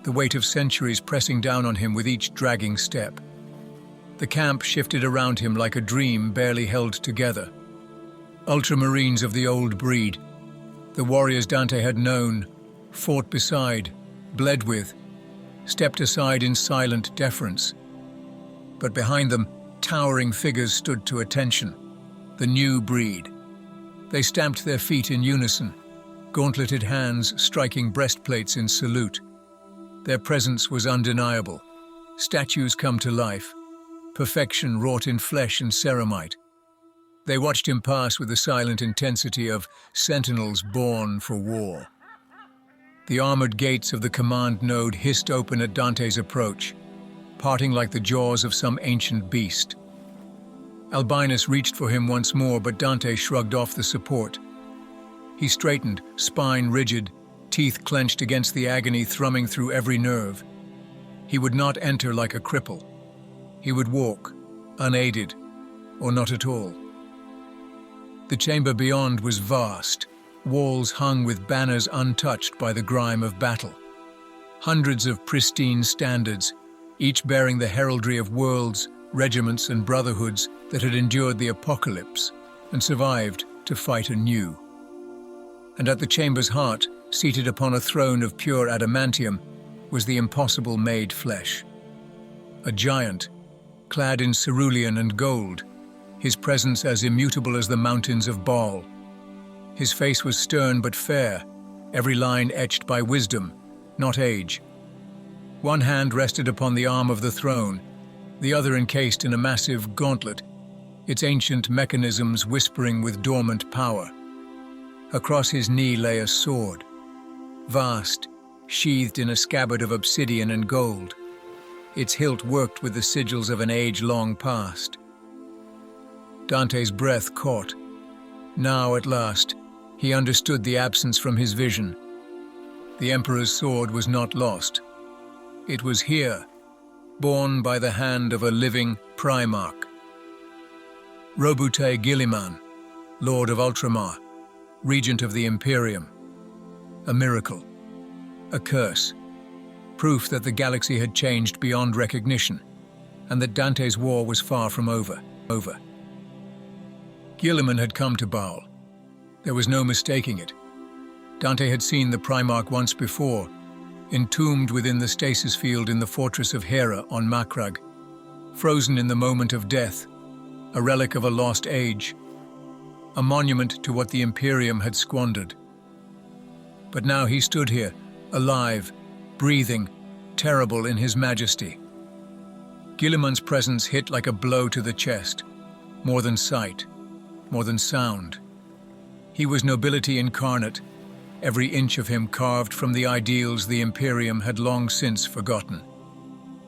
the weight of centuries pressing down on him with each dragging step. The camp shifted around him like a dream barely held together. Ultramarines of the old breed, the warriors Dante had known, fought beside, bled with, stepped aside in silent deference. But behind them, towering figures stood to attention, the new breed. They stamped their feet in unison, gauntleted hands striking breastplates in salute. Their presence was undeniable. Statues come to life, perfection wrought in flesh and ceramite. They watched him pass with the silent intensity of sentinels born for war. The armored gates of the command node hissed open at Dante's approach, parting like the jaws of some ancient beast. Albinus reached for him once more, but Dante shrugged off the support. He straightened, spine rigid, teeth clenched against the agony thrumming through every nerve. He would not enter like a cripple. He would walk, unaided, or not at all. The chamber beyond was vast, walls hung with banners untouched by the grime of battle. Hundreds of pristine standards, each bearing the heraldry of worlds, regiments and brotherhoods that had endured the apocalypse and survived to fight anew. And at the chamber's heart, seated upon a throne of pure adamantium, was the impossible made flesh. A giant, clad in cerulean and gold, his presence as immutable as the mountains of Baal. His face was stern but fair, every line etched by wisdom, not age. One hand rested upon the arm of the throne, the other encased in a massive gauntlet, its ancient mechanisms whispering with dormant power. Across his knee lay a sword, vast, sheathed in a scabbard of obsidian and gold. Its hilt worked with the sigils of an age long past. Dante's breath caught, Now, at last, he understood the absence from his vision. The Emperor's sword was not lost. It was here, borne by the hand of a living Primarch. Roboute Guilliman, Lord of Ultramar, Regent of the Imperium. A miracle. A curse. Proof that the galaxy had changed beyond recognition, and that Dante's war was far from over. Guilliman had come to Baal. There was no mistaking it. Dante had seen the Primarch once before, entombed within the stasis field in the fortress of Hera on Macragh, frozen in the moment of death, a relic of a lost age, a monument to what the Imperium had squandered. But now he stood here, alive, breathing, terrible in his majesty. Guilliman's presence hit like a blow to the chest, more than sight, more than sound. He was nobility incarnate, every inch of him carved from the ideals the Imperium had long since forgotten.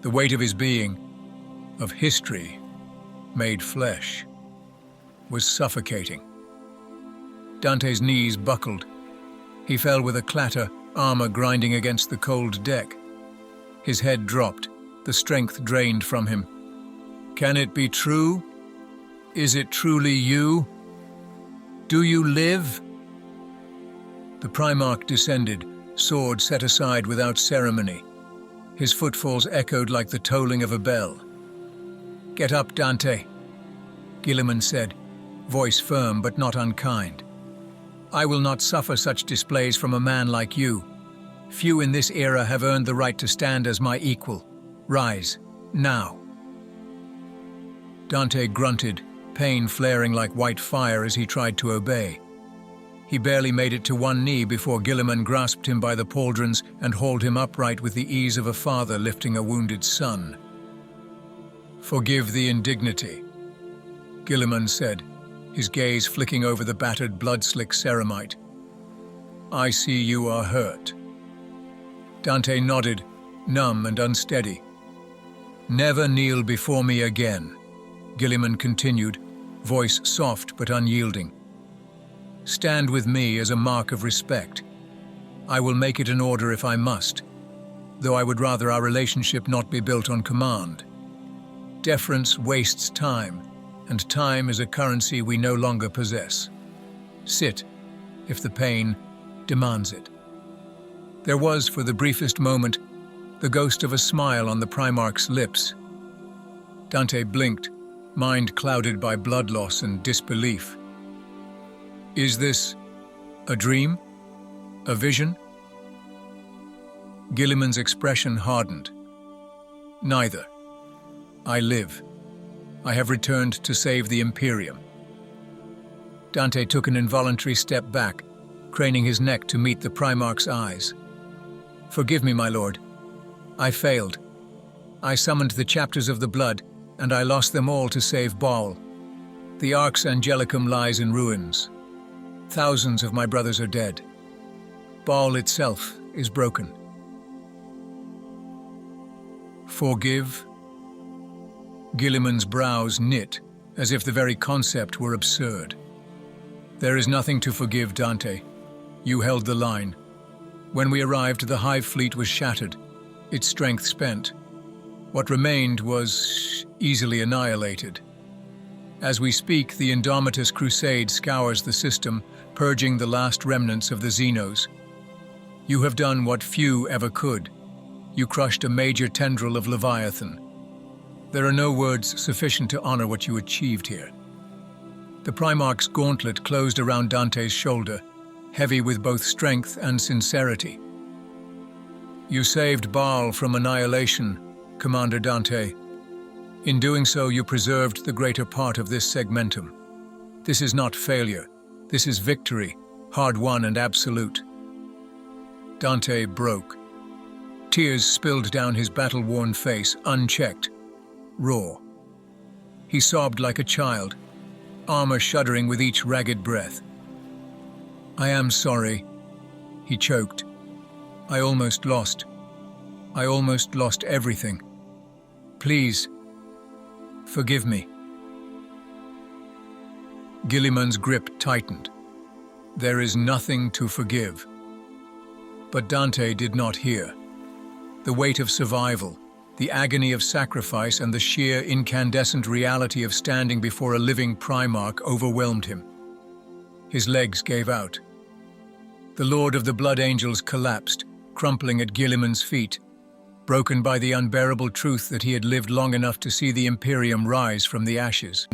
The weight of his being, of history, made flesh, was suffocating. Dante's knees buckled. He fell with a clatter, armor grinding against the cold deck. His head dropped, the strength drained from him. Can it be true? Is it truly you? Do you live? The Primarch descended, sword set aside without ceremony. His footfalls echoed like the tolling of a bell. Get up, Dante, Guilliman said, voice firm but not unkind. I will not suffer such displays from a man like you. Few in this era have earned the right to stand as my equal. Rise, now. Dante grunted, pain flaring like white fire as he tried to obey. He barely made it to one knee before Guilliman grasped him by the pauldrons and hauled him upright with the ease of a father lifting a wounded son. Forgive the indignity, Guilliman said, his gaze flicking over the battered, blood-slick ceramite. I see you are hurt. Dante nodded, numb and unsteady. Never kneel before me again, Guilliman continued, voice soft but unyielding. Stand with me as a mark of respect. I will make it an order if I must, though I would rather our relationship not be built on command. Deference wastes time, and time is a currency we no longer possess. Sit, if the pain demands it. There was, for the briefest moment, the ghost of a smile on the Primarch's lips. Dante blinked, mind clouded by blood loss and disbelief. Is this a dream? A vision? Guilliman's expression hardened. Neither. I live. I have returned to save the Imperium. Dante took an involuntary step back, craning his neck to meet the Primarch's eyes. Forgive me, my lord. I failed. I summoned the chapters of the blood, and I lost them all to save Baal. The Arx Angelicum lies in ruins. Thousands of my brothers are dead. Baal itself is broken. Forgive? Guilliman's brows knit, as if the very concept were absurd. There is nothing to forgive, Dante. You held the line. When we arrived, the Hive fleet was shattered, its strength spent. What remained was easily annihilated. As we speak, the Indomitus Crusade scours the system, purging the last remnants of the Xenos. You have done what few ever could. You crushed a major tendril of Leviathan. There are no words sufficient to honor what you achieved here. The Primarch's gauntlet closed around Dante's shoulder, heavy with both strength and sincerity. You saved Baal from annihilation, Commander Dante. In doing so, you preserved the greater part of this segmentum. This is not failure. This is victory, hard-won and absolute. Dante broke. Tears spilled down his battle-worn face, unchecked, raw. He sobbed like a child, armor shuddering with each ragged breath. I am sorry, he choked. I almost lost everything. Please, forgive me. Guilliman's grip tightened. There is nothing to forgive. But Dante did not hear. The weight of survival, the agony of sacrifice, and the sheer incandescent reality of standing before a living Primarch overwhelmed him. His legs gave out. The Lord of the Blood Angels collapsed, crumpling at Guilliman's feet, broken by the unbearable truth that he had lived long enough to see the Imperium rise from the ashes.